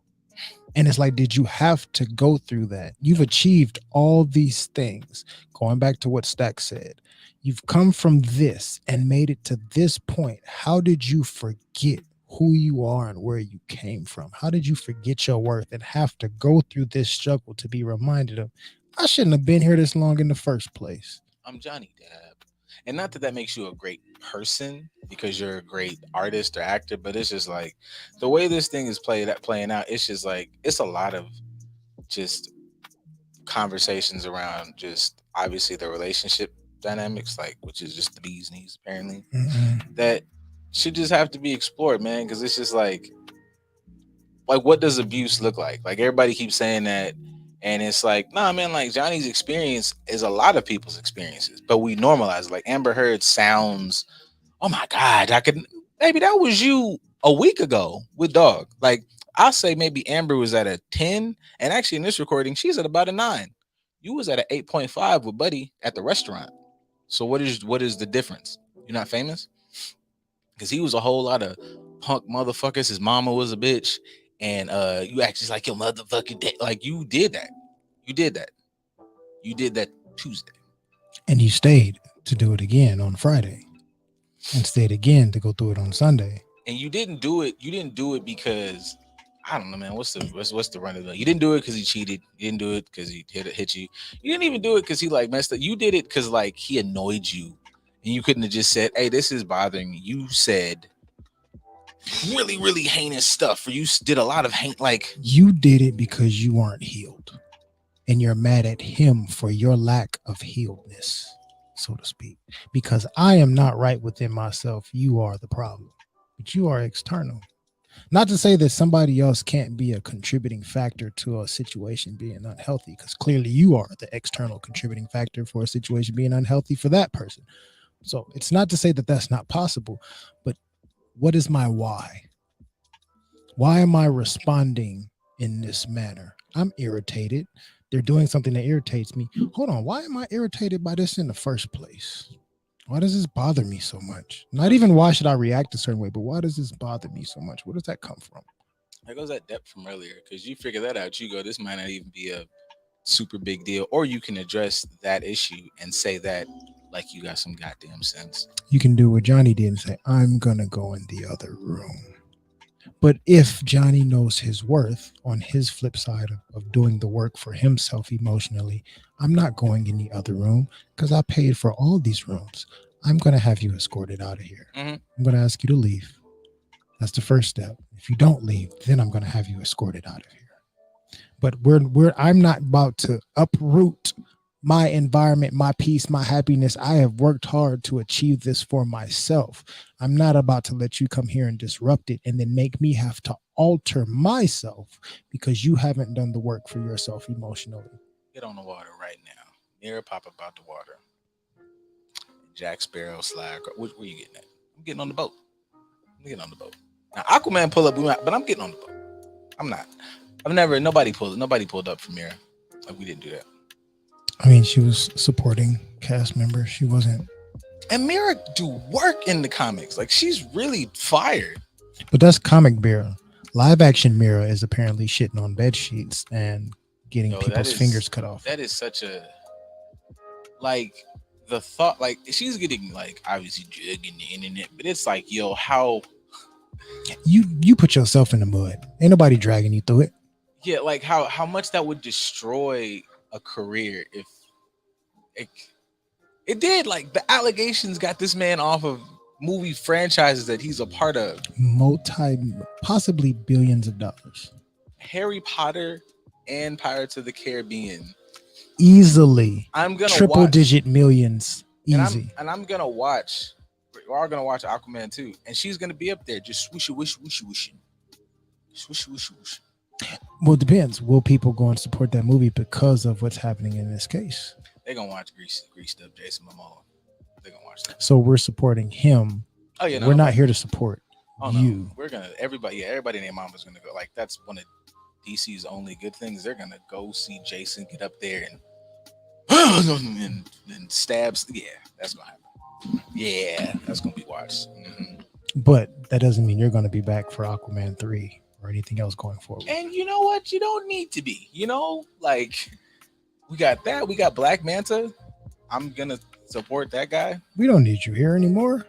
And it's like, did you have to go through that? You've achieved all these things. Going back to what Stack said, you've come from this and made it to this point. How did you forget who you are and where you came from? How did you forget your worth and have to go through this struggle to be reminded of, I shouldn't have been here this long in the first place? I'm Johnny Depp. And not that that makes you a great person because you're a great artist or actor, but it's just like the way this thing is playing out. It's just like it's a lot of just conversations around just obviously the relationship dynamics, like which is just the bee's knees apparently, that should just have to be explored, man. Because it's just like what does abuse look like? Like everybody keeps saying that, and it's like, nah, man. Like Johnny's experience is a lot of people's experiences, but we normalize it. Like Amber Heard sounds, oh my god, maybe that was you a week ago with Dog. Like I'll say maybe Amber was at a 10, and actually in this recording she's at about a 9. You was at an 8.5 with Buddy at the restaurant. So what is the difference? You're not famous? Because he was a whole lot of punk motherfuckers. His mama was a bitch. And you actually like your motherfucking day. Like you did that. You did that Tuesday. And you stayed to do it again on Friday. And stayed again to go through it on Sunday. And you didn't do it because I don't know, man. What's the run of the? You didn't do it because he cheated. You didn't do it because he hit you. You didn't even do it because he like messed up. You did it because like he annoyed you, and you couldn't have just said, "Hey, this is bothering me." You said really, really heinous stuff. Or you did a lot of hate. Like you did it because you weren't healed, and you're mad at him for your lack of healedness, so to speak. Because I am not right within myself. You are the problem, but you are external. Not to say that somebody else can't be a contributing factor to a situation being unhealthy, because clearly you are the external contributing factor for a situation being unhealthy for that person. So it's not to say that that's not possible, but what is my why? Why am I responding in this manner? I'm irritated. They're doing something that irritates me. Hold on. Why am I irritated by this in the first place? Why does this bother me so much? Not even why should I react a certain way, but why does this bother me so much? Where does that come from? there goes that depth from earlier, because you figure that out. You go, this might not even be a super big deal, or you can address that issue and say that like you got some goddamn sense. You can do what Johnny did and say, I'm gonna go in the other room. But if Johnny knows his worth on his flip side of doing the work for himself emotionally, I'm not going in the other room because I paid for all these rooms. I'm going to have you escorted out of here. Mm-hmm. I'm going to ask you to leave. That's the first step. If you don't leave, then I'm going to have you escorted out of here. But I'm not about to uproot my environment, my peace, my happiness. I have worked hard to achieve this for myself. I'm not about to let you come here and disrupt it and then make me have to alter myself because you haven't done the work for yourself emotionally. Get on the water right now. Mirror pop about the water. Jack Sparrow, Slag. Where you getting at? I'm getting on the boat. I'm getting on the boat. Now Aquaman pull up, but I'm getting on the boat. I'm not. Nobody pulled up from Mirror. Like we didn't do that. I mean, she was supporting cast members. She wasn't. And Mira do work in the comics. Like she's really fired. But that's comic Mira. Live action Mira is apparently shitting on bed sheets and getting people's fingers cut off. That is such a like the thought. Like she's getting like obviously jugging the internet, but it's like, yo, how you put yourself in the mud. Ain't nobody dragging you through it. Yeah, like how much that would destroy a career if it did. Like the allegations got this man off of movie franchises that he's a part of, possibly billions of dollars. Harry Potter and Pirates of the Caribbean, easily. I'm gonna triple digit millions, easy. And I'm gonna watch. We're all gonna watch Aquaman 2, and she's gonna be up there just whooshy whoosh whooshy whooshing, whoosh whoosh whoosh. Well, it depends. Will people go and support that movie because of what's happening in this case? They're gonna watch greased up Jason Momoa. They're gonna watch that. So we're supporting him. Oh yeah, we're not here to support you. No. We're gonna everybody and their mama's gonna go. Like that's one of DC's only good things. They're gonna go see Jason get up there and stabs. Yeah, that's gonna happen. Yeah, that's gonna be watched. Mm-hmm. But that doesn't mean you're gonna be back for Aquaman 3 or anything else going forward. And you know what? You don't need to be. Like we got that. We got Black Manta. I'm gonna support that guy. We don't need you here anymore.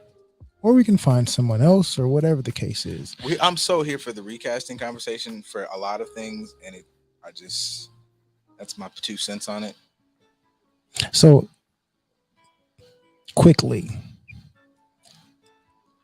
Or we can find someone else or whatever the case is. I'm so here for the recasting conversation for a lot of things, and that's my 2 cents on it. So quickly,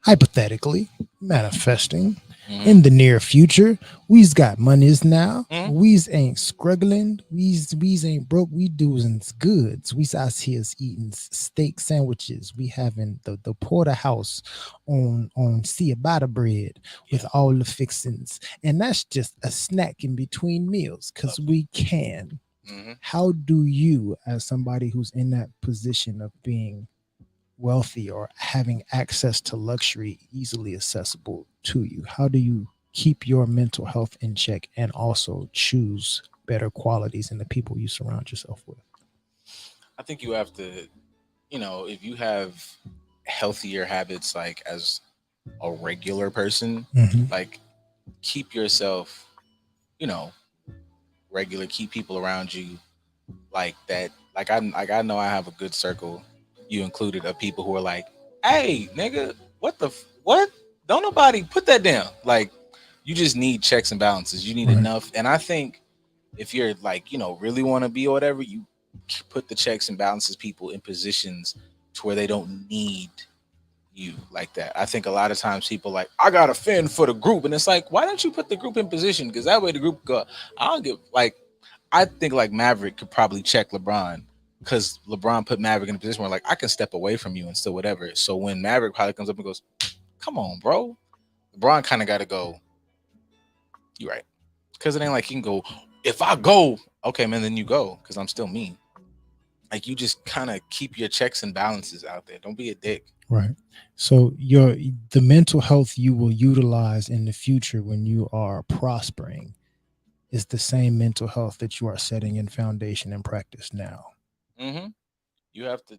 hypothetically, manifesting in the near future, we's got monies now. We's ain't struggling. We's ain't broke. We doing goods. We's out here eating steak sandwiches. We having the porterhouse on ciabatta bread with all the fixings, and that's just a snack in between meals because we can. How do you, as somebody who's in that position of being wealthy or having access to luxury easily accessible to you, how do you keep your mental health in check and also choose better qualities in the people you surround yourself with? I think you have to, if you have healthier habits, like as a regular person, like keep yourself, regular, keep people around you like that. Like I know I have a good circle, you included, of people who are like, hey nigga, what? Don't nobody put that down. Like, you just need checks and balances. You need enough. And I think if you're like, really want to be or whatever, you put the checks and balances people in positions to where they don't need you like that. I think a lot of times people like, I gotta fend for the group. And it's like, why don't you put the group in position? Because that way the group go, I think like Maverick could probably check LeBron, because LeBron put Maverick in a position where like, I can step away from you and still whatever. So when Maverick probably comes up and goes, come on, bro, LeBron kind of got to go, you're right. Because it ain't like he can go, if I go, okay, man, then you go, because I'm still me. Like, you just kind of keep your checks and balances out there. Don't be a dick. Right. So the mental health you will utilize in the future when you are prospering is the same mental health that you are setting in foundation and practice now. You have to,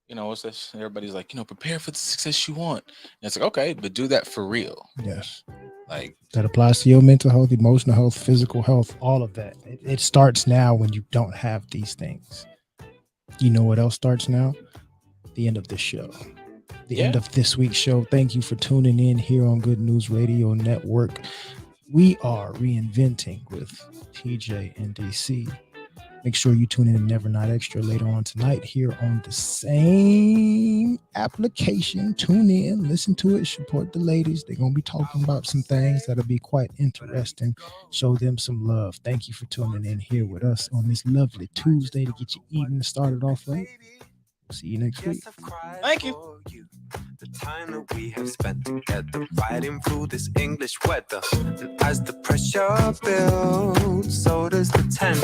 what's this? Everybody's like, prepare for the success you want. And it's like, okay, but do that for real. Yes. Like, that applies to your mental health, emotional health, physical health, all of that. It starts now when you don't have these things. You know what else starts now? The end of this show. The end of this week's show. Thank you for tuning in here on Good News Radio Network. We are reinventing with TJ and DC. Make sure you tune in to Never Not Extra later on tonight here on the same application. Tune in, listen to it, support the ladies. They're going to be talking about some things that'll be quite interesting. Show them some love. Thank you for tuning in here with us on this lovely Tuesday to get your evening started off right. We'll see you next week. Thank you. The time that we have spent together, riding through this English weather. And as the pressure builds, so does the tension.